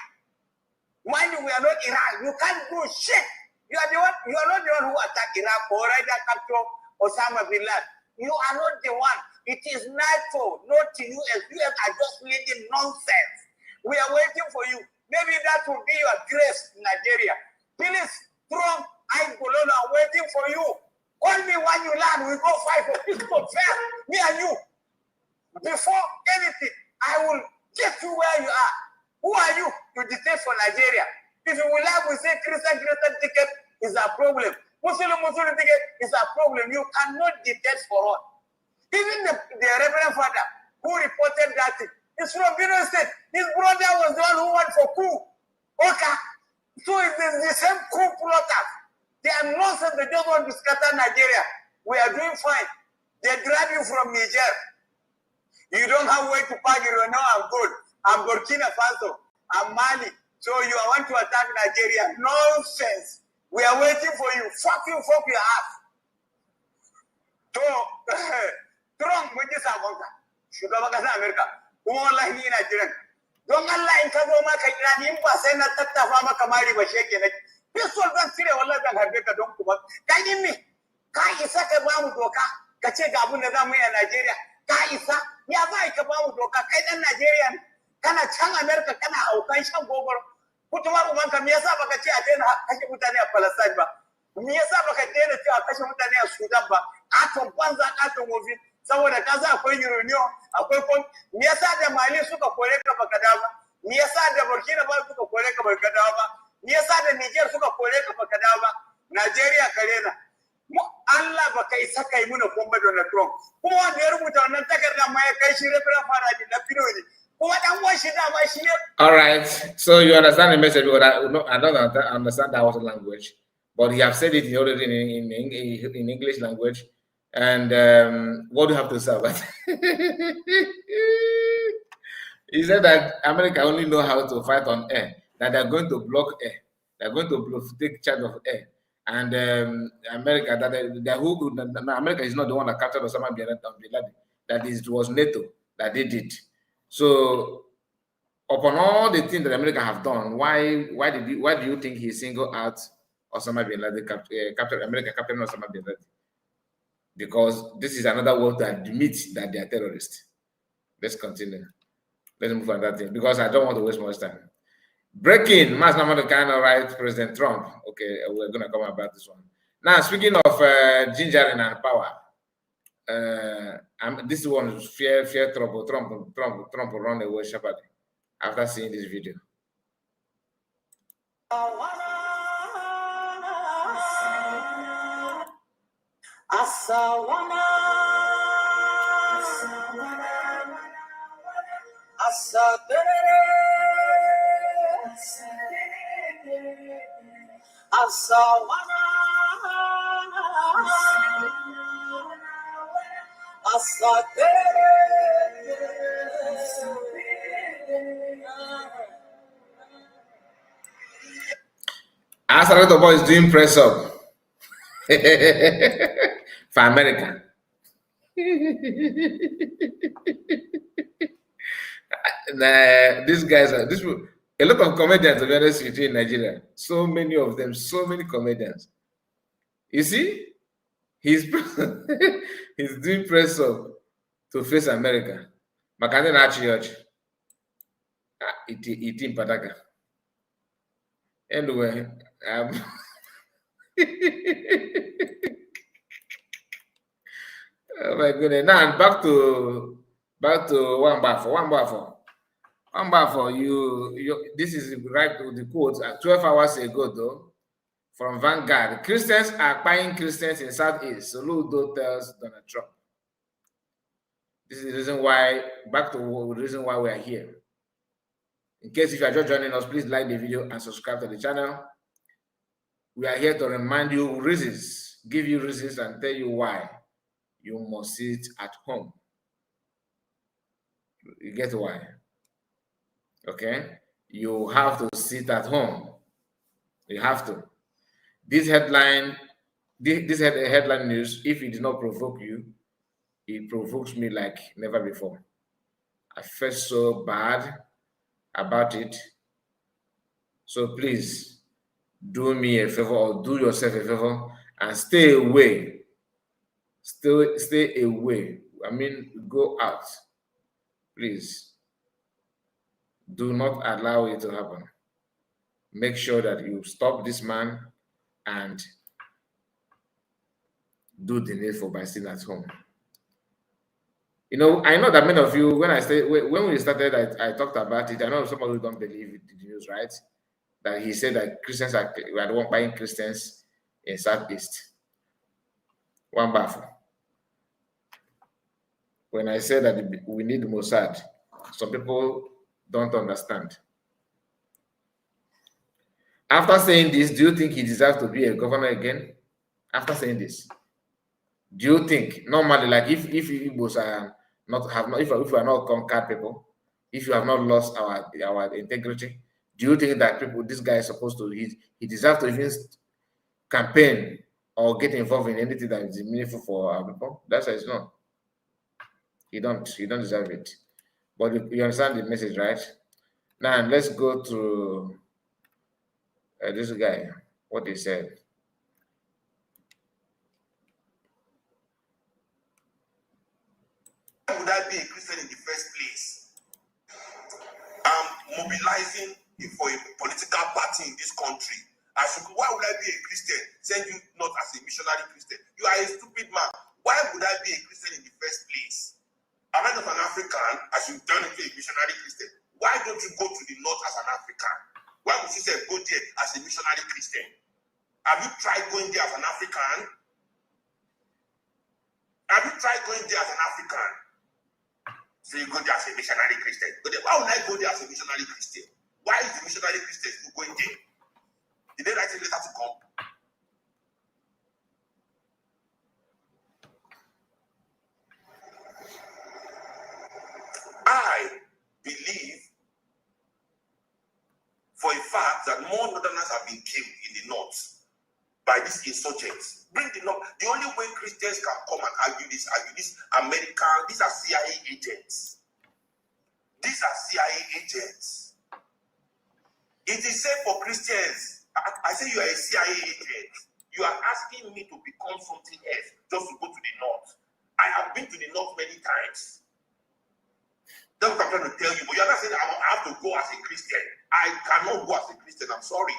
Mind you, we are not Iran. You can't do shit. You are not the one who attacked Iraq or rather capture Osama bin Laden. You are not the one. It is NATO, not the US. US are just leading nonsense. We are waiting for you. Maybe that will be your grace in Nigeria. Please, Trump, I'm waiting for you. Call me when you land. We go fight for peaceful fair. Me and you. Before anything, I will get you where you are. Who are you to dictate for Nigeria? If you will have, we say Christian ticket is a problem. Muslim ticket is a problem. You cannot dictate for us. Even the Reverend Father who reported that is from Benue State. His brother was the one who went for coup. Okay. So it's the same coup plotters. They are nonsense. They don't want to scatter Nigeria. We are doing fine. They drive you from Niger. You don't have way to park. You don't know I'm good. I'm Burkina Faso. I'm Mali. So you want to attack Nigeria. Nonsense. We are waiting for you. Fuck you, fuck your ass. So, Trump, when you say America, Sugar America, who are like me in Nigeria. Don't Allah in Kazoma Kairani, Impasa, Tata Kamari, was shaking it. This will not see a lot of Rebecca don't come up. Can you me? Kaisa Kabamu Doka, Kachega Bunazami and Nigeria. Kaisa, Yava Kabamu Doka, Kaitan Nigerian, Kana Chang America, Kana, Kaisha Gogor, Putuma Kamasa, Bakachi, Putania Palestine. Me yasa baka daina cewa kashe mutane a Sudan ba? Aton banza aton wofi saboda ka sa akwai uranium akwai kon me yasa da Mali suka kore ka baka dawo ba? Me yasa da Burkina Faso suka kore ka baka dawo ba? Me yasa da Niger suka kore ka baka dawo ba? Najeriya karena mu Allah baka isa kai muna komba Donald Trump kuma wanda ya rubuta wannan takarda ma ya kai shi referendum fara da filo ne kuma dan uwan shi da ma shi ne. All right, so you understand the message, but I don't understand that was language, but he have said it already in English language. And what do you have to say about it? He said that America only know how to fight on air, that they're going to block air, they're going to take charge of air. And America, America is not the one that captured Osama bin Laden, that it was NATO that did it. So, upon all the things that America have done, why do you think he singled out Osama bin Laden, America captured Osama bin Laden? Because this is another word to admit that they are terrorists. Let's continue. Let's move on that thing because I don't want to waste much time. Breaking mass number of kind of right, President Trump. Okay, we're gonna come about this one. Now, speaking of gingering and power, this one is fear trouble. Trump will run away shepherd after seeing this video. As a little boy is doing press up for America. These guys are a lot of comedians, to be honest with you, in Nigeria. So many of them, so many comedians. You see, he's doing press up to face America. Makane na church. Iti pataka. Anyway, oh my goodness. Now back to Wambafo. You this is right to the quote 12 hours ago though from Vanguard. Christians are buying Christians in Southeast. Soludo tells Donald Trump. This is the reason why, back to the reason why we are here. In case if you are just joining us, please like the video and subscribe to the channel. We are here to remind you reasons, give you reasons and tell you why you must sit at home. You get why? Okay? You have to sit at home. You have to. This headline news, if it did not provoke you, it provokes me like never before. I felt so bad about it. So please do me a favor or do yourself a favor and stay away. Stay away. I mean, go out. Please. Do not allow it to happen. Make sure that you stop this man and do the needful by staying at home. You know, I know that many of you, when we started, I talked about it. I know some of you don't believe the news, right? That he said that Christians are the one buying Christians in Southeast. One baffle. When I said that we need Mossad, some people don't understand. After saying this, do you think he deserves to be a governor again? After saying this, do you think normally, like if Igbos are if we are not conquered people, if you have not lost our integrity, do you think that this guy is supposed to he deserves to even campaign or get involved in anything that is meaningful for our people? That's why it's not. He don't deserve it. But you understand the message, right? Now let's go to this guy, what he said. Why would I be a Christian in the first place? I'm mobilizing for a political party in this country. Why would I be a Christian? Send you not as a missionary Christian. You are a stupid man. Why would I be a Christian in the first place? Am I not an African? I should turn into a missionary Christian. Why don't you go to the north as an African? Why would you say go there as a missionary Christian? Have you tried going there as an African? Have you tried going there as an African? So you go there as a missionary Christian. Why would I go there as a missionary Christian? Why is the missionary Christian still going there? Did they write a letter to come? I believe for a fact that more northerners have been killed in the north by these insurgents. Bring the north. The only way Christians can come and argue this American, these are CIA agents. These are CIA agents. It is safe for Christians. I say you are a CIA agent. You are asking me to become something else just to go to the north. I have been to the north many times. That's what I'm trying to tell you. But you're not saying I have to go as a Christian. I cannot go as a Christian. I'm sorry.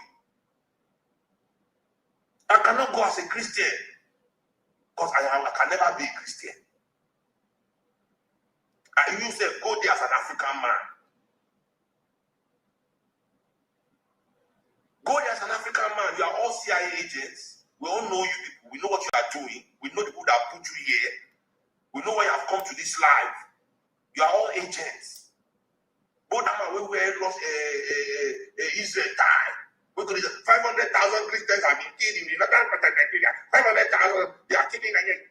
I cannot go as a Christian because I can never be a Christian. And you say go there as an African man. Go there as an African man. You are all CIA agents. We all know you people. We know what you are doing. We know the people that put you here. We know why you have come to this life. You are all agents. Both of them we lost Israel time. We could 500,000 Christians have been killed in the northern part of Nigeria. 500,000 they are killing again.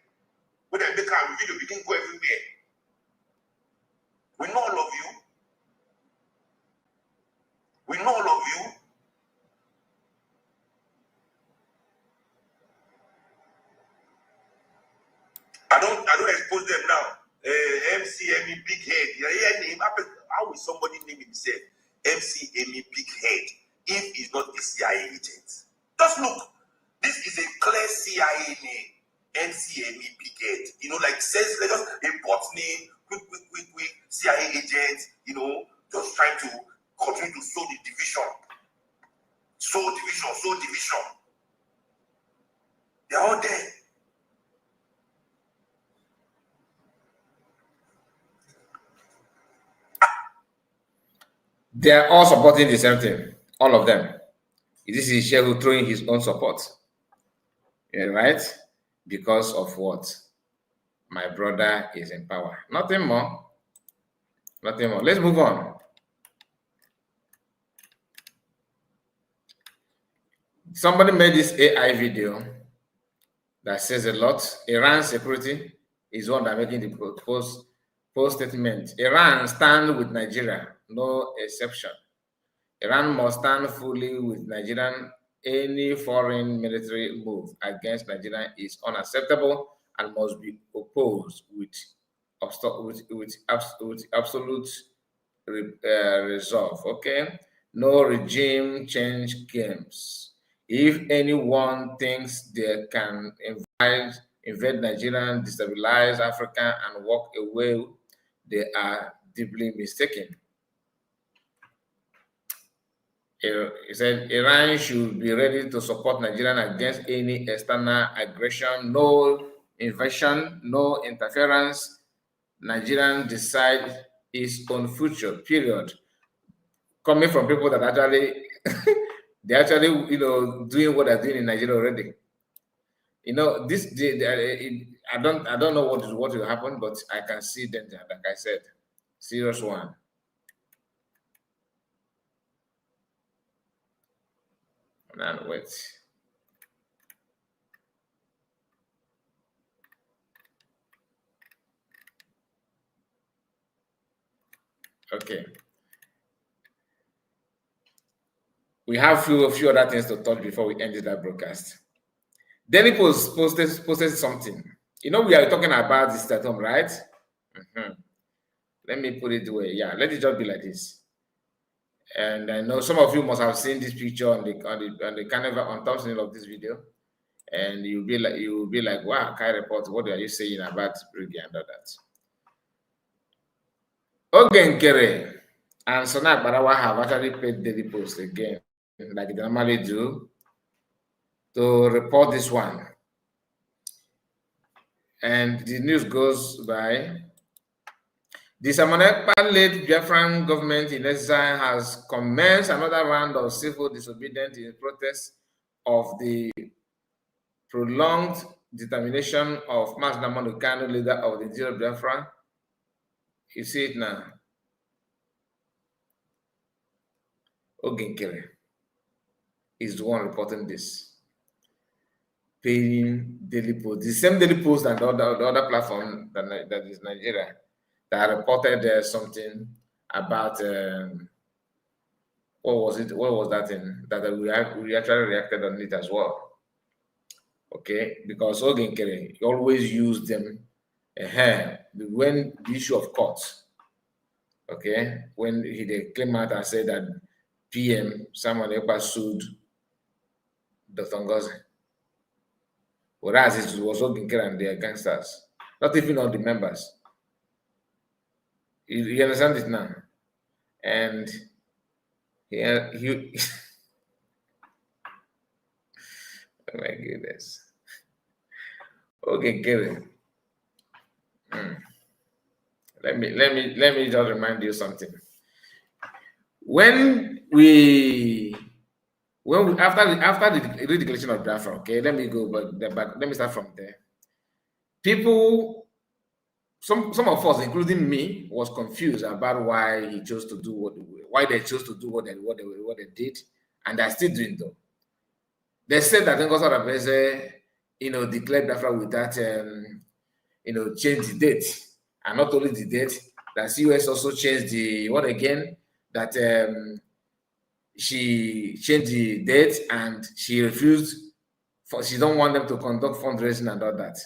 When they make a video, we can go everywhere. We know all of you. We know all of you. I don't expose them now. MCME Big Head. Yeah, how will somebody name himself MCME Big Head if he's not a CIA agent? Just look. This is a clear CIA name. MCME Big Head. You know, like says let us import name, quick, CIA agent, you know, just trying to continue to sow the division. Sow division. They're all there. They are all supporting the same thing. All of them. This is Shehu throwing his own support. Yeah, right? Because of what? My brother is in power. Nothing more. Nothing more. Let's move on. Somebody made this AI video that says a lot. Iran security is one that making the post statement. Iran stand with Nigeria, no exception. Iran must stand fully with Nigeria. Any foreign military move against Nigeria is unacceptable and must be opposed with absolute resolve. Okay, no regime change games. If anyone thinks they can invade Nigeria, destabilize Africa, and walk away, they are deeply mistaken. He said Iran should be ready to support Nigeria against any external aggression, no invasion, no interference. Nigerian decide its own future, period. Coming from people that actually they're actually, you know, doing what they're doing in Nigeria already. You know, I don't know what will happen, but I can see them, like I said, serious one. And wait. Okay. We have a few other things to touch before we end that broadcast. Then he posted something. You know, we are talking about this at home, right? Let me put it away. Yeah, let it just be like this. And I know some of you must have seen this picture on the carnival on thumbnail of this video, and you'll be like, wow, Kai Report, what are you saying about Briggy and all that? Ogenkere and Sonak Barawa have actually paid daily post again, like they normally do. to report this one. And the news goes by, the Simon Ekpa-led Biafran government in exile has commenced another round of civil disobedience in protest of the prolonged determination of Mazi Nnamdi Kanu, leader of the Nigeria Biafra. You see it now. Oginkere is the one reporting this. Paying daily post, the same daily post and the other platform that is Nigeria that reported something about what was it? What was that thing that we actually reacted on it as well? Okay, because Oginkere always used them when the issue of courts. Okay, when they came out and said that PM Simon Ekpa sued Dr. Ngozi. Whereas it was Oginkere and their gangsters, not even all the members. You understand it now? And he oh my goodness. Oginkere. Let me just remind you something. After the redeclaration of Biafra, okay, let me start from there. People, some of us, including me, was confused about why they chose to do what they did, and they're still doing though. They said that Ngozi Oronebese, declared Biafra without change the date, and not only the date, that COS also changed she changed the date and she refused. She don't want them to conduct fundraising and all that.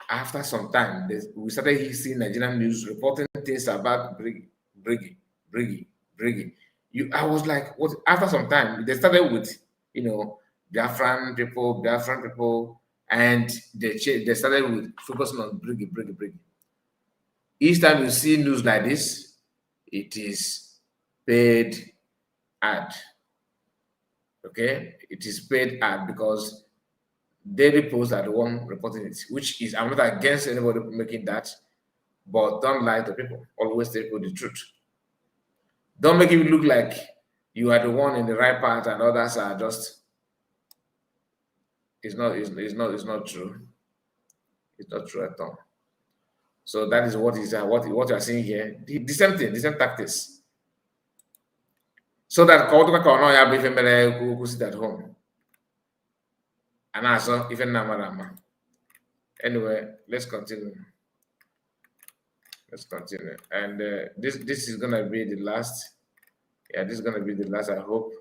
After some time, we started seeing Nigerian news reporting things about Briggy. I was like, what? After some time, they started with, Biafran people, and they started with focusing on Briggy. Each time you see news like this, it is paid ad. Okay, it is paid ad because Daily Post are the one reporting it, which is, I'm not against anybody making that, but don't lie to people. Always tell people the truth. Don't make it look like you are the one in the right part and others are just. It's not true. It's not true at all. So that is what you are seeing here. The same thing, the same tactics. So that you sit at home. And also, even Namarama. Anyway, let's continue. And this is gonna be the last. Yeah, this is gonna be the last, I hope.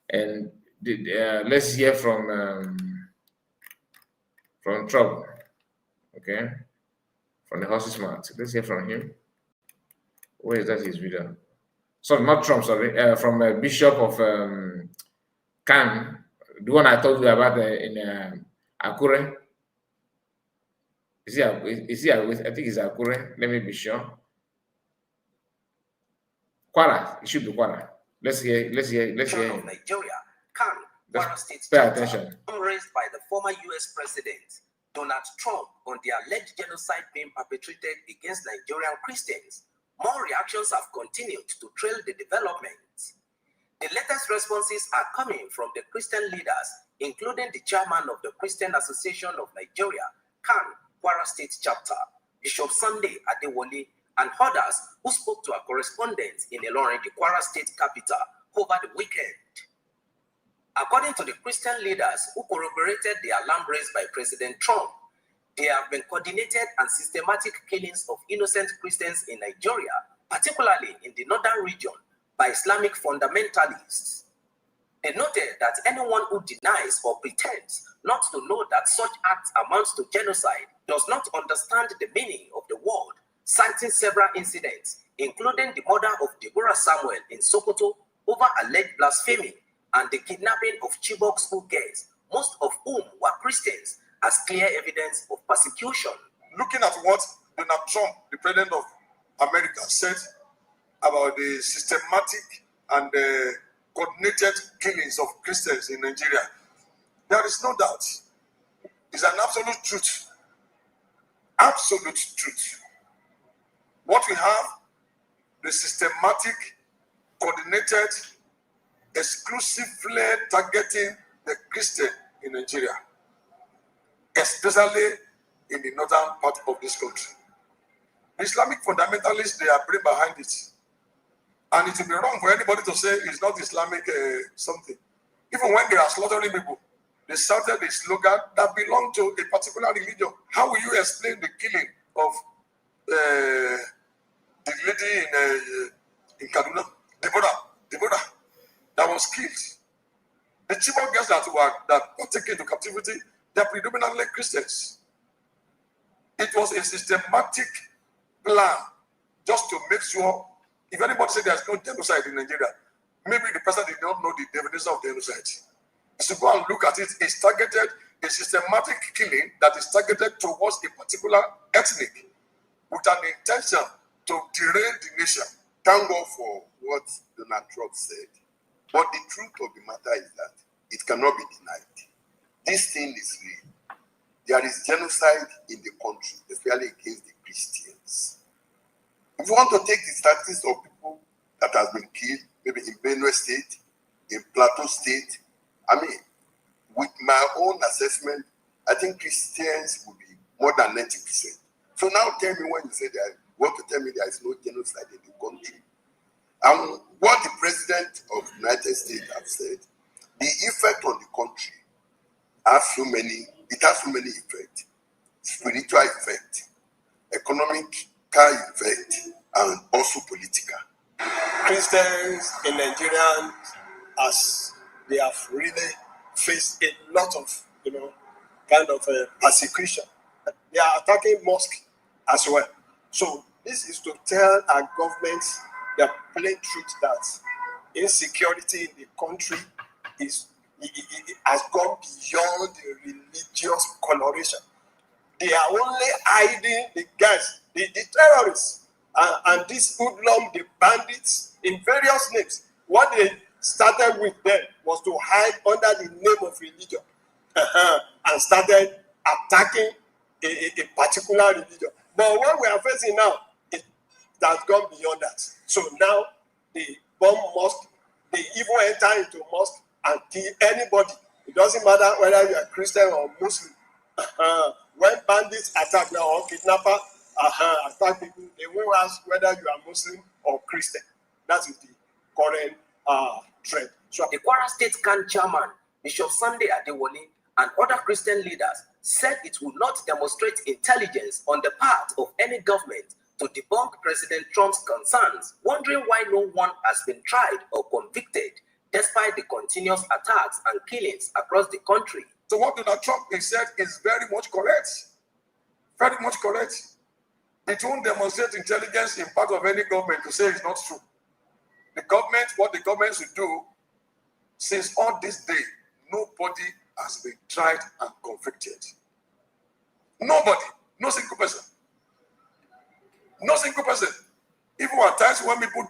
And let's hear from Trump. Okay, from the horse's mouth. Let's hear from him. Where is that his video? Sorry, not Trump. Sorry, from Bishop of Khan. The one I told you about in Akure. Is he? I think it's Akure. Let me be sure. Kwara. It should be Kwara. Let's hear him. Nigeria, Khan, Kwara State pay attention. Raised by the former U.S. President Donald Trump on the alleged genocide being perpetrated against Nigerian Christians. More reactions have continued to trail the developments. The latest responses are coming from the Christian leaders, including the chairman of the Christian Association of Nigeria, Khan, Kwara State Chapter, Bishop Sunday Adewale, and others who spoke to our correspondents in Ilorin, the Kwara State capital, over the weekend. According to the Christian leaders who corroborated the alarm raised by President Trump, there have been coordinated and systematic killings of innocent Christians in Nigeria, particularly in the northern region, by Islamic fundamentalists. They noted that anyone who denies or pretends not to know that such acts amounts to genocide does not understand the meaning of the word, citing several incidents, including the murder of Deborah Samuel in Sokoto over alleged blasphemy and the kidnapping of Chibok school girls, most of whom were Christians, as clear evidence of persecution. Looking at what Donald Trump, the president of America, said about the systematic and coordinated killings of Christians in Nigeria. There is no doubt. It's an absolute truth. Absolute truth. What we have, the systematic, coordinated, exclusively targeting the Christian in Nigeria, especially in the northern part of this country. The Islamic fundamentalists, they are brain behind it. And it will be wrong for anybody to say it's not Islamic something. Even when they are slaughtering people, they shouted the slogan that belong to a particular religion. How will you explain the killing of the lady in Kaduna, Deborah, that was killed? The Chibok girls that were taken to captivity, they are predominantly Christians. It was a systematic plan just to make sure, if anybody says there's no genocide in Nigeria, maybe the person did not know the definition of genocide. So go and look at it. It's targeted, a systematic killing that is targeted towards a particular ethnic with an intention to derail the nation. Thank God for what Donald Trump said. But the truth of the matter is that it cannot be denied. This thing is real. There is genocide in the country, especially against the Christians. If you want to take the statistics of people that has been killed, maybe in Benue State, in Plateau State, I mean, with my own assessment, I think Christians will be more than 90%. So now tell me, when you say that, you want to tell me there is no genocide in the country. And what the President of the United States has said, the effect on the country has so many effects. Spiritual effect, economic effect, and also political. Christians in Nigeria, as they have really faced a lot of, persecution. They are attacking mosques as well. So this is to tell our government the plain truth that insecurity in the country it has gone beyond the religious coloration. They are only hiding the guys, the terrorists, and these hoodlum, the bandits in various names. What they started with them was to hide under the name of religion and started attacking a particular religion. But what we are facing now, it has gone beyond that. So now they bomb mosque, they even enter into mosque and kill anybody. It doesn't matter whether you are Christian or Muslim. When bandits attack now or kidnapper attack people, they won't ask whether you are Muslim or Christian. That is the current trend. So The Kwara State CAN chairman, Bishop Sunday Adewale, and other Christian leaders said it will not demonstrate intelligence on the part of any government to debunk President Trump's concerns, wondering why no one has been tried or convicted despite the continuous attacks and killings across the country. So what Donald Trump has said is very much correct. Very much correct. It won't demonstrate intelligence in part of any government to say it's not true. The government, what the government should do, since on this day, nobody has been tried and convicted. Nobody, no single person. No single person. Even at times when people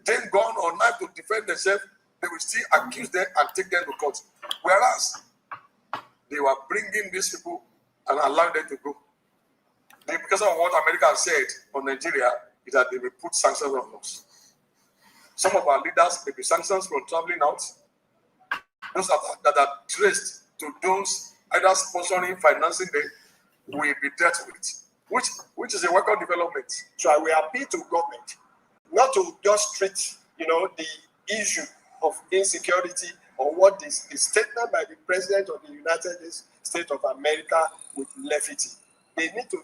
take gun or knife to defend themselves, they will still accuse them and take them to court. Whereas they were bringing these people and allowing them to go. Because of what America has said on Nigeria, is that they will put sanctions on us. Some of our leaders may be sanctions from traveling out. Those that are traced to those either sponsoring, financing them, will be dealt with, which is a welcome development. So I will appeal to government not to just treat, the issue of insecurity or what is the statement by the President of the United States of America with levity. They need to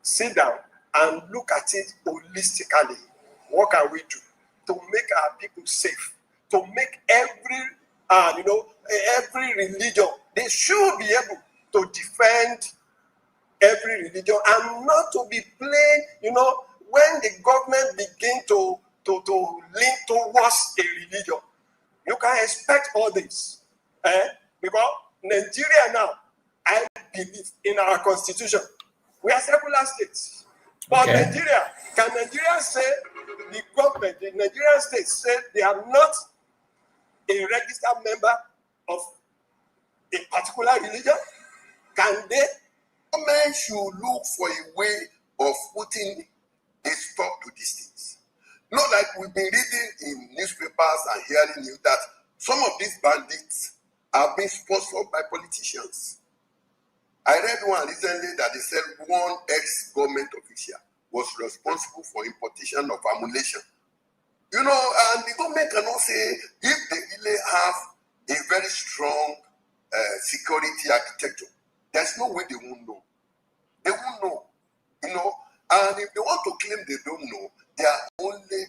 sit down and look at it holistically. What can we do to make our people safe? To make every religion, they should be able to defend every religion and not to be playing, when the government begin to lean towards a religion. You can expect all this. Because Nigeria now, I believe in our constitution, we are secular states. But Okay. Can Nigeria say, the government, the Nigerian state said they are not a registered member of a particular religion? Can they? Government should look for a way of putting a stop to these things. Not like we've been reading in newspapers and hearing news that some of these bandits are being sponsored by politicians. I read one recently that they said one ex-government official was responsible for importation of ammunition. You know, and the government cannot say if they really have a very strong security architecture, there's no way they won't know. They won't know, you know. And if they want to claim they don't know, they are only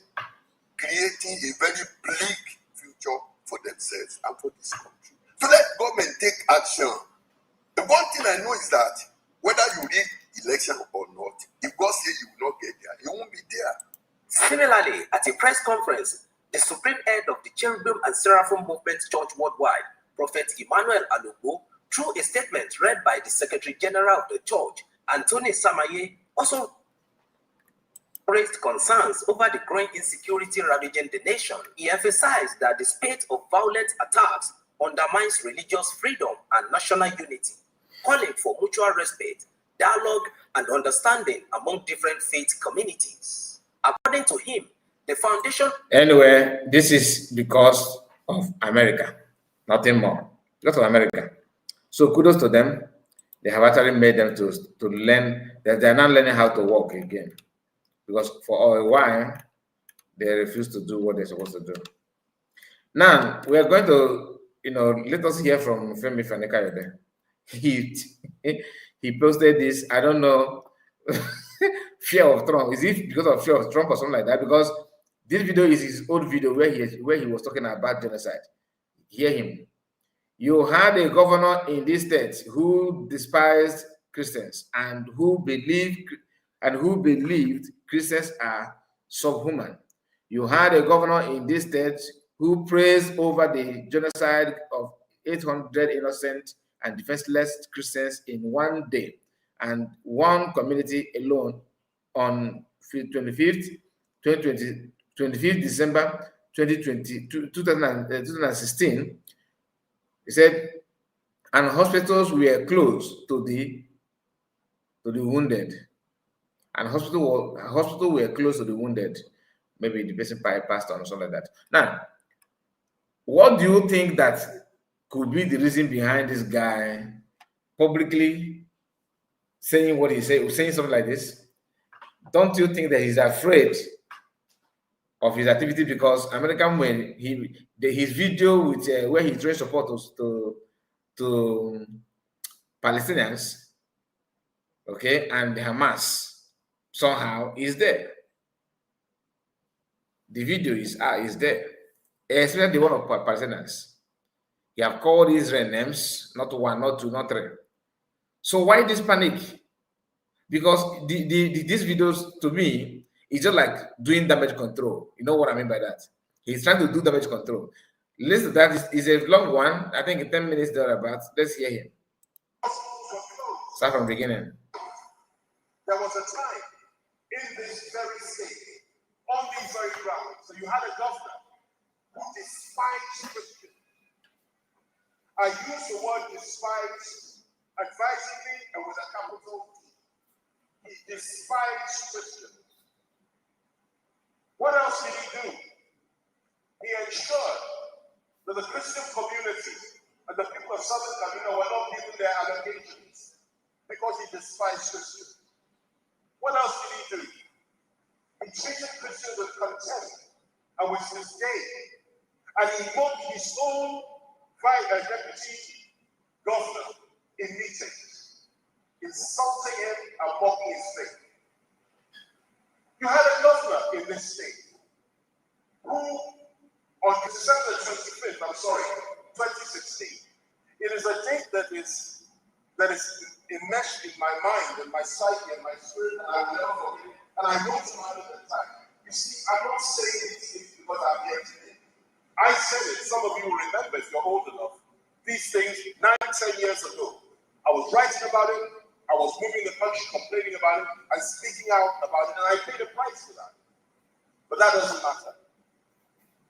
creating a very bleak future for themselves and for this country. So let government take action. The one thing I know is that whether you read election or not, if God says you will not get there, you won't be there. Similarly, at a press conference, the supreme head of the Cherubim and Seraphim Movement Church Worldwide, Prophet Emmanuel Alugo, through a statement read by the Secretary General of the Church, Anthony Samaye, also raised concerns over the growing insecurity ravaging the nation. He emphasized that the spate of violent attacks undermines religious freedom and national unity, calling for mutual respect, dialogue, and understanding among different faith communities. According to him, the foundation... Anyway, this is because of America, nothing more. Because of America. So kudos to them. They have actually made them to learn that they're not learning how to walk again. Because for a while, they refused to do what they're supposed to do. Now, we are going to, let us hear from Femi Fani-Kayode. He posted this, I don't know, fear of Trump. Is it because of fear of Trump or something like that? Because this video is his old video where he was talking about genocide. Hear him. You had a governor in this state who despised Christians and who believed Christians are subhuman. You had a governor in this state who praised over the genocide of 800 innocent and defenseless Christians in one day, and one community alone on 25th December 2016. He said, and hospitals were closed to the wounded. And hospital were closed to the wounded. Maybe the person passed on or something like that. Now, what do you think that could be the reason behind this guy publicly saying what he said, saying something like this? Don't you think that he's afraid of his activity? Because American, when his video with where he trained supporters to Palestinians, okay, and Hamas somehow is there. The video is there, especially the one of Palestinians. He have called Israel names, not one, not two, not three. So why this panic? Because these videos, to me, is just like doing damage control. You know what I mean by that? He's trying to do damage control. Listen, that is a long one. I think in 10 minutes thereabouts. Let's hear him. Start from the beginning. There was a time in this very state, on these very grounds, so you had a governor who despised Christians. I use the word despise advisedly and with a capital D. He despised Christians. What else did he do? He ensured that the Christian community and the people of Southern Carolina were not given their allocations because he despised Christians. What else did he do? He treated Christians with contempt and with disdain, and he mocked his own deputy governor in meetings, insulting him and mocking his faith. You had a governor in this state who, on December 25th, 2016, it is a date that is enmeshed in my mind and my psyche and my spirit, and I will never forget it. And I wrote about it at the time. You see, I'm not saying these things because I'm here today. I said it. Some of you will remember if you're old enough. These things 9-10 years ago. I was writing about it. I was moving the country, complaining about it, and speaking out about it, and I paid a price for that. But that doesn't matter.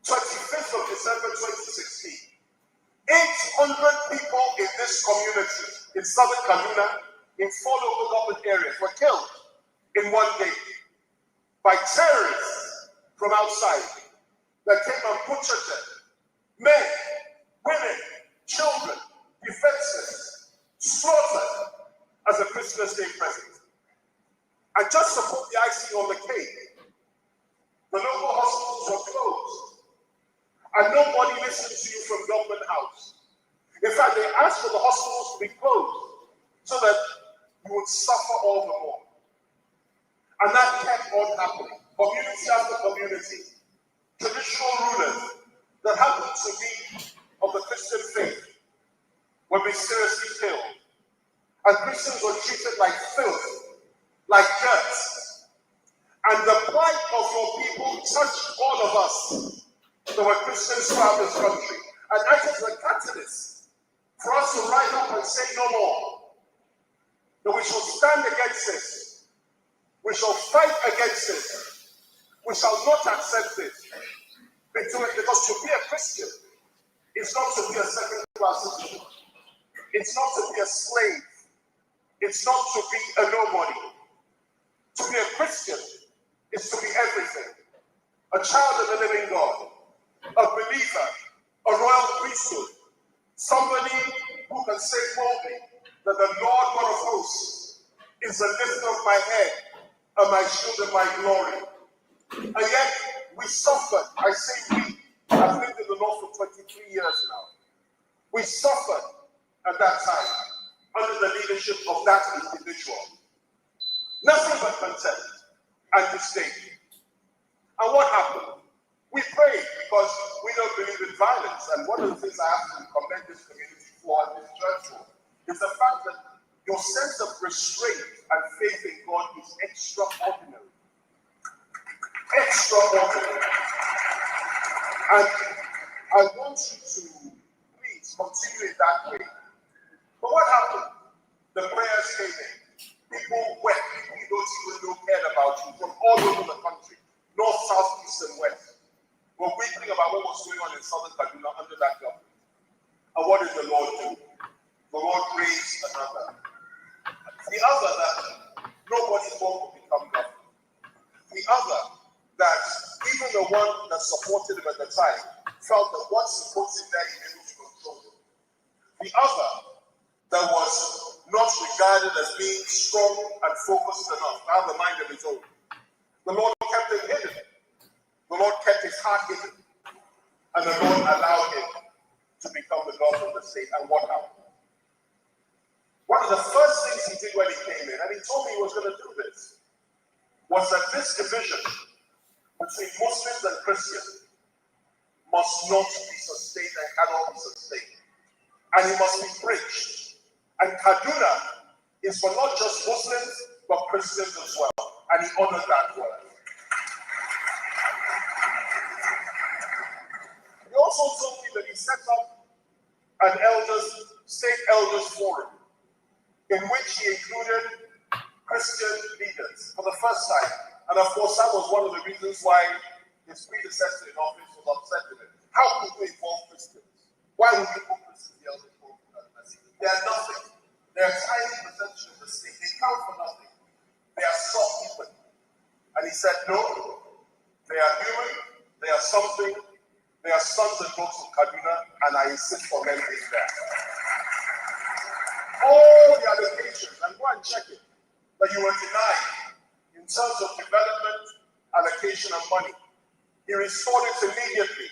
25th of December 2016, 800 people in this community in southern Kaduna, in 4 local government areas, were killed in one day by terrorists from outside that came and butchered them. Men, women, children, defenseless, slaughtered as a Christmas Day present. And just to put the icing on the cake, the local hospitals were closed. And nobody listened to you from Government House. In fact, they asked for the hospitals to be closed so that you would suffer all the more. And that kept on happening. Community after community, traditional rulers that happened to be of the Christian faith were mysteriously killed. And Christians were treated like filth, like dirt. And the plight of your people touched all of us that were Christians throughout this country. And that is the catalyst for us to rise up and say no more. That we shall stand against this. We shall fight against this. We shall not accept this. Because to be a Christian is not to be a second-class citizen. It's not to be a slave. It's not to be a nobody. To be a Christian is to be everything. A child of the living God, a believer, a royal priesthood, somebody who can say boldly that the Lord God of hosts is the lifter of my head and my shield and my glory. And yet we suffered. I say we. I've lived in the North for 23 years now. We suffered at that time under the leadership of that individual. Nothing but contempt and disdain. And what happened? We prayed because we don't believe in violence. And one of the things I have to commend this community for and this church for is the fact that your sense of restraint and faith in God is extraordinary. Extraordinary. And I want you to please continue in that way. But what happened? The prayers came in. People wept. People you don't even know cared about you from all over the country, north, south, east, and west. We're weeping about what was going on in southern Kaduna under that government. And what did the Lord do? The Lord raised another. The other that nobody's going to become governor. The other that even the one that supported him at the time felt that once he puts him there, he's able to control him. The other that was not regarded as being strong and focused enough to have a mind of his own. The Lord kept him hidden. The Lord kept his heart hidden. And the Lord allowed him to become the governor of the state. And what happened? One of the first things he did when he came in, and he told me he was going to do this, was that this division between Muslims and Christians must not be sustained and cannot be sustained. And it must be preached. And Kaduna is for not just Muslims, but Christians as well. And he honored that word. He also told me that he set up an state elders forum in which he included Christian leaders for the first time. And of course, that was one of the reasons why his predecessor in office was upset with him. How could we involve Christians? Why would we put Christians in the elders forum? They are nothing. They are tiny percentage of the state. They count for nothing. They are soft people. And he said, no, they are human. They are something. They are sons and daughters of Kaduna, and I insist for them is there. All the allocations, and go and check it, that you were denied in terms of development, allocation, and money. He restored it immediately,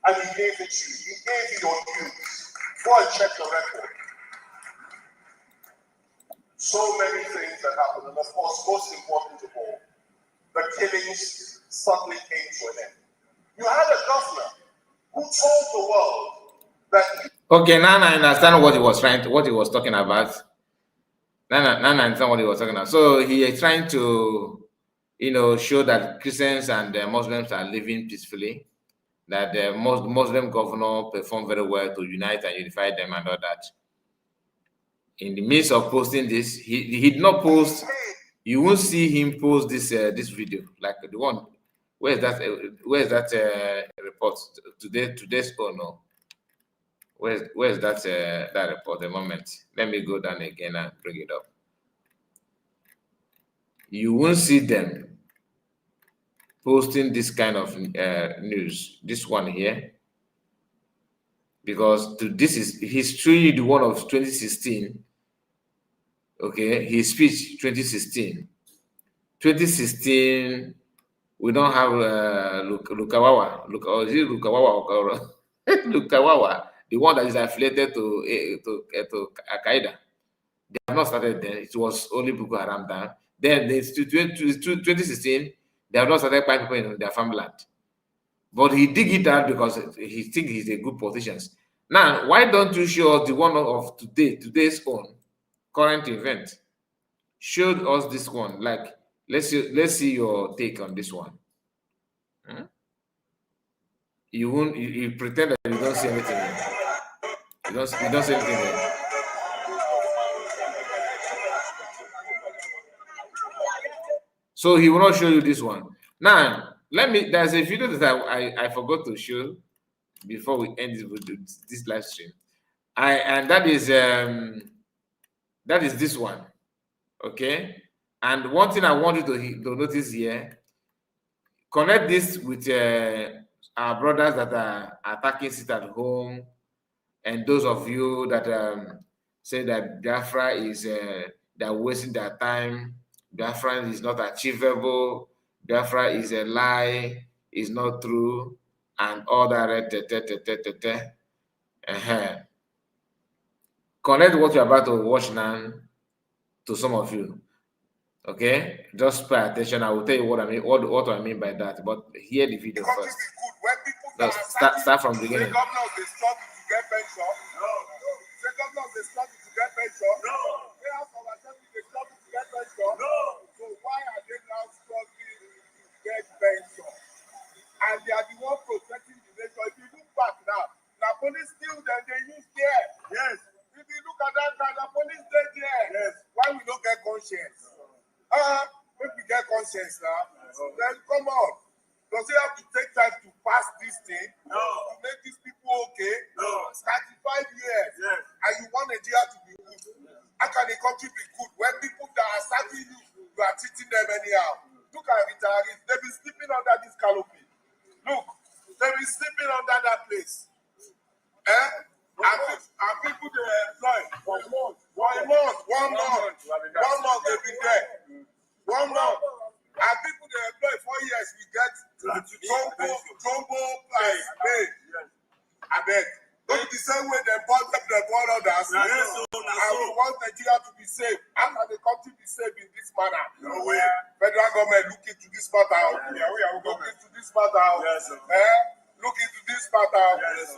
and he gave it to you. He gave you your dues. Go and check the record. So many things that happened, and of course, most important of all, the killings suddenly came to an end. You had a governor who told the world that. Okay, now I understand what he was talking about. Now I understand what he was talking about. So he is trying to, show that Christians and Muslims are living peacefully. That the Muslim governor performed very well to unite and unify them and all that. In the midst of posting this, he did not post. You won't see him post this video like the one Where's that report? Today's own, no. Where's that that report? A moment. Let me go down again and bring it up. You won't see them posting this kind of news. This one here, because this is history. The one of 2016. Okay, his speech 2016. 2016. We don't have Lukawawa. Is it Lukawawa or Lukawawa? The one that is affiliated to Al Qaeda. They have not started then. It was only Boko Haram then. Then 2016, they have not started buying people in their farmland. But he dig it out because he thinks he's a good politician. Now, why don't you show us the one of today's own current event? Show us this one. Like, let's see your take on this one. You pretend that you don't see anything. You don't see anything. So he will not show you this one. Now, there's a video that I forgot to show before we end this live stream. And that is this one. Okay. And one thing I want you to notice here, connect this with our brothers that are attacking sit at home, and those of you that say that Biafra is they're wasting their time. Biafra is not achievable. Biafra is a lie. Is not true, and all that. Connect what you're about to watch now to some of you. Okay, just pay attention. I will tell you what I mean. What I mean by that. But hear the video first. No, start from the beginning. The governors they struggle to get pension. No. The governors they struggle to get pension. No. The House of Assembly they struggle to get pension. No. So why are they now struggling to get pension? And they are the one protecting the nation. If you look back now police still then they use there. Yes. If you look at that guy, the police dead there. Yes. Why we don't get conscience? If we get conscience now, then come on. Does it have to take time to pass this thing? No. To make these people okay? No. 35 years. Yes. And you want Nigeria to be good. How can a country be good when people that are serving you, you are treating them anyhow? Look at retirees. They've been sleeping under this canopy. Look, they've been sleeping under that place. And people they employ for a month. 1 month. 1 month. 1 month they've been there. 1 month. And people they employ 4 years, we get jumbo pay. I beg. Don't be the same way they bought others. Yes, and we want Nigeria to be safe. How can the country be safe in this manner? No way. Federal government look into this matter. Yeah, we are looking into this matter. Yes, look into this matter. Yes,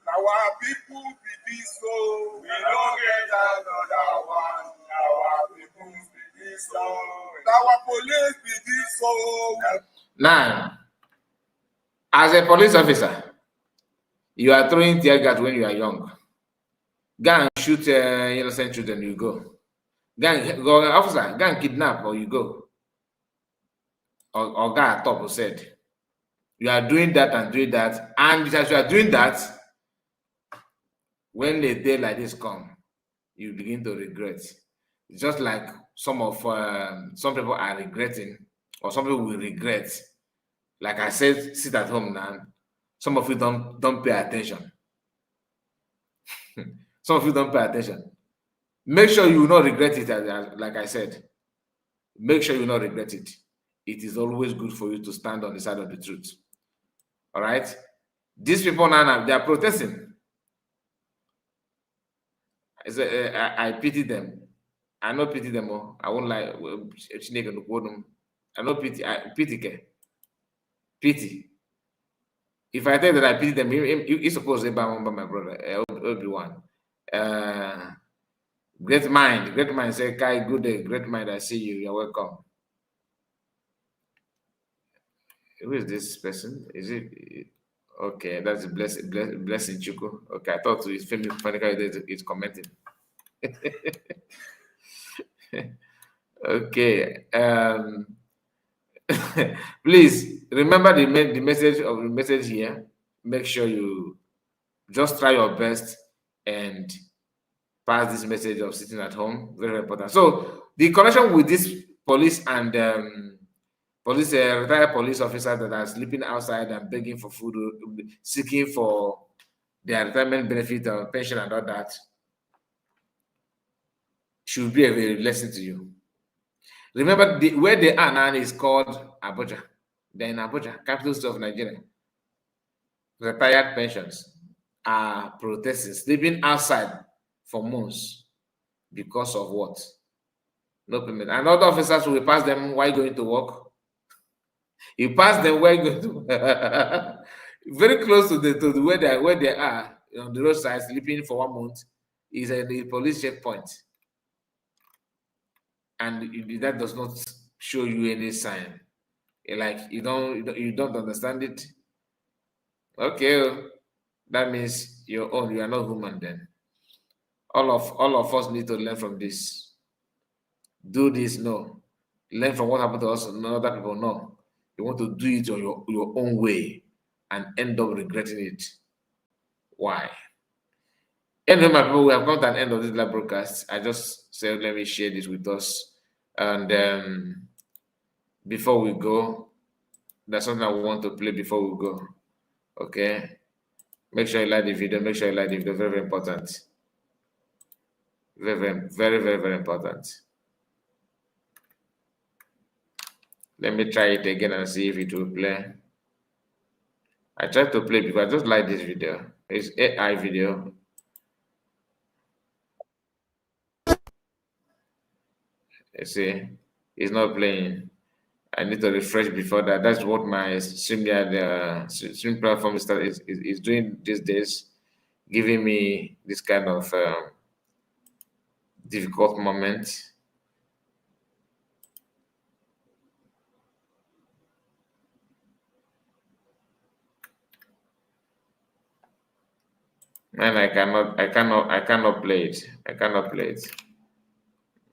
now our people be this so. We don't get another one. Our people be this so. Our police be this so. Now, as a police officer, you are throwing tear gas when you are young. Go and shoot innocent children, you go. Officer, go and kidnap, or you go. Or guy top said, you are doing that and doing that, and as you are doing that, when the day like this come, you begin to regret. It's just like some people are regretting, or some people will regret. Like I said, sit at home now. Some of you don't pay attention. Some of you don't pay attention. Make sure you will not regret it, like I said. Make sure you will not regret it. It is always good for you to stand on the side of the truth. All right? These people now, they are protesting. I pity them. I don't pity them all. I won't lie. I don't pity. Pity. If I tell that I pity them, you're supposed to say by my brother, Obi-Wan. Great mind say, Kai, good day, great mind, I see you, you're welcome. Who is this person? Is it okay? That's a blessing Chuku. Okay, I thought it's funny it's commenting. Okay. Please remember the message here. Make sure you just try your best and pass this message of sitting at home. Very, very important. So the connection with this police and retired police officers that are sleeping outside and begging for food, seeking for their retirement benefit or pension and all that, should be a lesson to you. Remember, where they are now is called Abuja. They're in Abuja, capital city of Nigeria. Retired pensions are protesting, sleeping outside for months because of what? No payment. And other officers will pass them while going to work. You pass them while going to work. Very close to the where they are on the roadside, sleeping for 1 month, is a police checkpoint. And that does not show you any sign. Like you don't understand it. Okay, that means you are not human then. All of us need to learn from this. Do this, no. Learn from what happened to us and other people, no. You want to do it on your own way and end up regretting it. Why? Anyway, my people, we have come to an end of this live broadcast. I just said, let me share this with us. And before we go, there's something I want to play before we go. Okay? Make sure you like the video. Make sure you like the video. Very, very important. Very, very, very, very, very important. Let me try it again and see if it will play. I tried to play because I just like this video. It's AI video. You see, it's not playing. I need to refresh before that. That's what my stream platform is doing these days, giving me this kind of difficult moment. And I cannot play it. I cannot play it.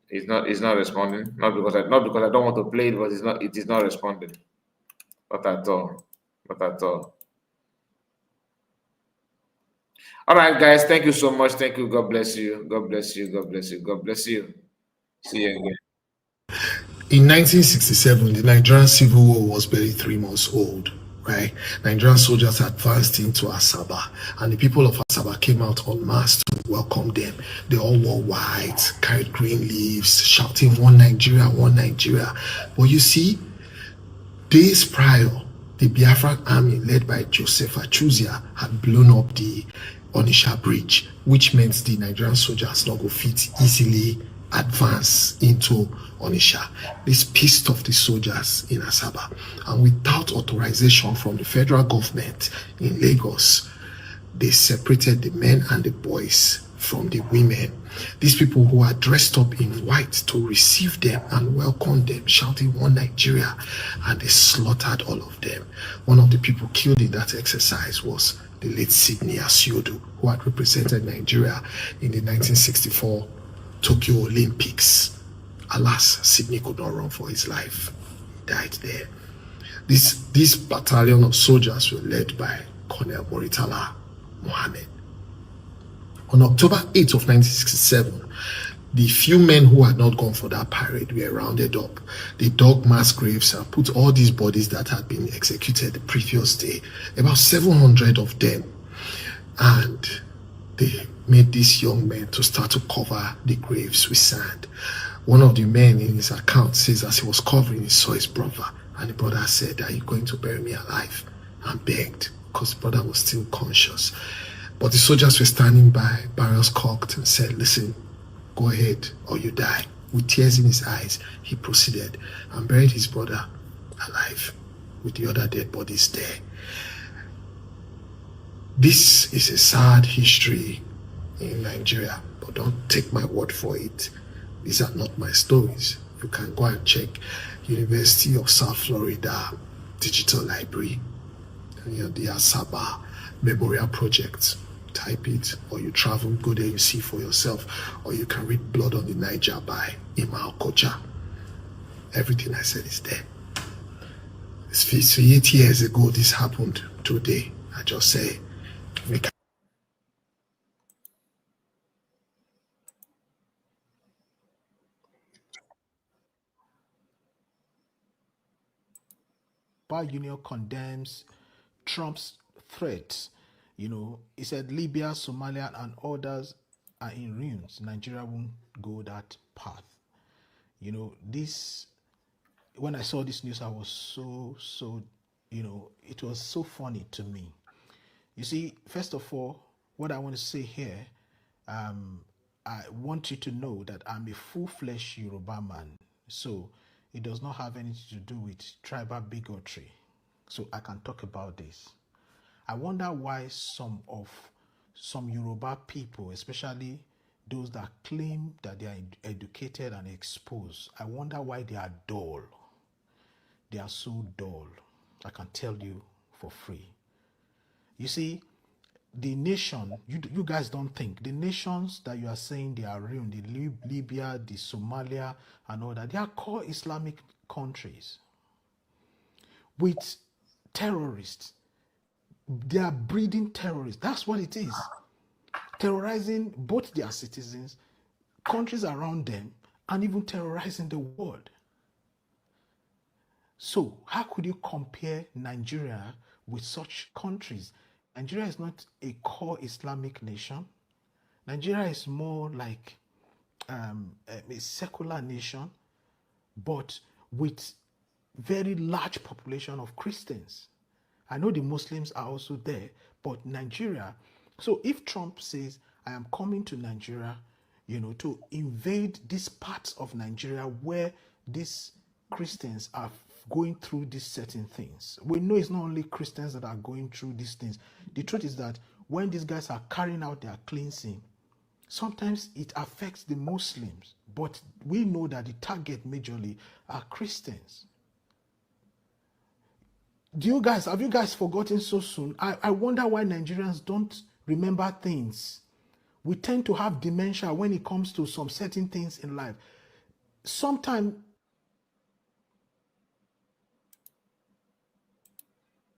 It's not responding. Not because I don't want to play it, but it is not responding. Not at all. Not at all. All right, guys. Thank you so much. Thank you. God bless you. God bless you. God bless you. God bless you. See you again. In 1967, the Nigerian Civil War was barely 3 months old. Right? Nigerian soldiers advanced into Asaba, and the people of Asaba came out en masse to welcome them. They all wore white, carried green leaves, shouting, "One Nigeria, one Nigeria." But you see, days prior, the Biafran army led by Joseph Achuzia had blown up the Onitsha Bridge, which meant the Nigerian soldiers not go fit easily advance into Onitsha. This pissed off the soldiers in Asaba, and without authorization from the federal government in Lagos, they separated the men and the boys from the women. These people who are dressed up in white to receive them and welcome them, shouting "One Nigeria," and they slaughtered all of them. One of the people killed in that exercise was the late Sidney Asiodu, who had represented Nigeria in the 1964 Tokyo Olympics. Alas, Sidney could not run for his life. He died there. This battalion of soldiers were led by Colonel Muritala Mohammed. On October 8th of 1967, the few men who had not gone for that parade were rounded up. They dug mass graves and put all these bodies that had been executed the previous day, about 700 of them, and they made these young men to start to cover the graves with sand. One of the men in his account says as he was covering, he saw his brother, and the brother said, "Are you going to bury me alive?" and begged, because the brother was still conscious. But the soldiers were standing by, barrels cocked, and said, "Listen, go ahead or you die." With tears in his eyes, he proceeded and buried his brother alive with the other dead bodies there. This is a sad history in Nigeria, but don't take my word for it. These are not my stories. You can go and check University of South Florida Digital Library, the Asaba Memorial Project. Type it, or you travel, go there, you see for yourself, or you can read Blood on the Niger by Ima Okocha. Everything I said is there. 58 years ago this happened. Today, I just say, we can. Union condemns Trump's threats. You know, he said Libya, Somalia, and others are in ruins. Nigeria won't go that path. You know, this, when I saw this news, I was so, you know, it was so funny to me. You see, first of all, what I want to say here, I want you to know that I'm a full-fledged Yoruba man. So it does not have anything to do with tribal bigotry. So I can talk about this. I wonder why some Yoruba people, especially those that claim that they are educated and exposed, I wonder why they are dull. They are so dull. I can tell you for free. You see, the nation, you guys don't think, the nations that you are saying they are ruined, the Libya, the Somalia, and all that, they are called Islamic countries with terrorists. They are breeding terrorists. That's what it is. Terrorizing both their citizens, countries around them, and even terrorizing the world. So how could you compare Nigeria with such countries? Nigeria is not a core Islamic nation. Nigeria is more like a secular nation, but with very large population of Christians. I know the Muslims are also there, but Nigeria. So if Trump says, I am coming to Nigeria, you know, to invade these parts of Nigeria where these Christians are going through these certain things. We know it's not only Christians that are going through these things. The truth is that when these guys are carrying out their cleansing, sometimes it affects the Muslims, but we know that the target majorly are Christians. Have you guys forgotten so soon? I wonder why Nigerians don't remember things. We tend to have dementia when it comes to some certain things in life. Sometimes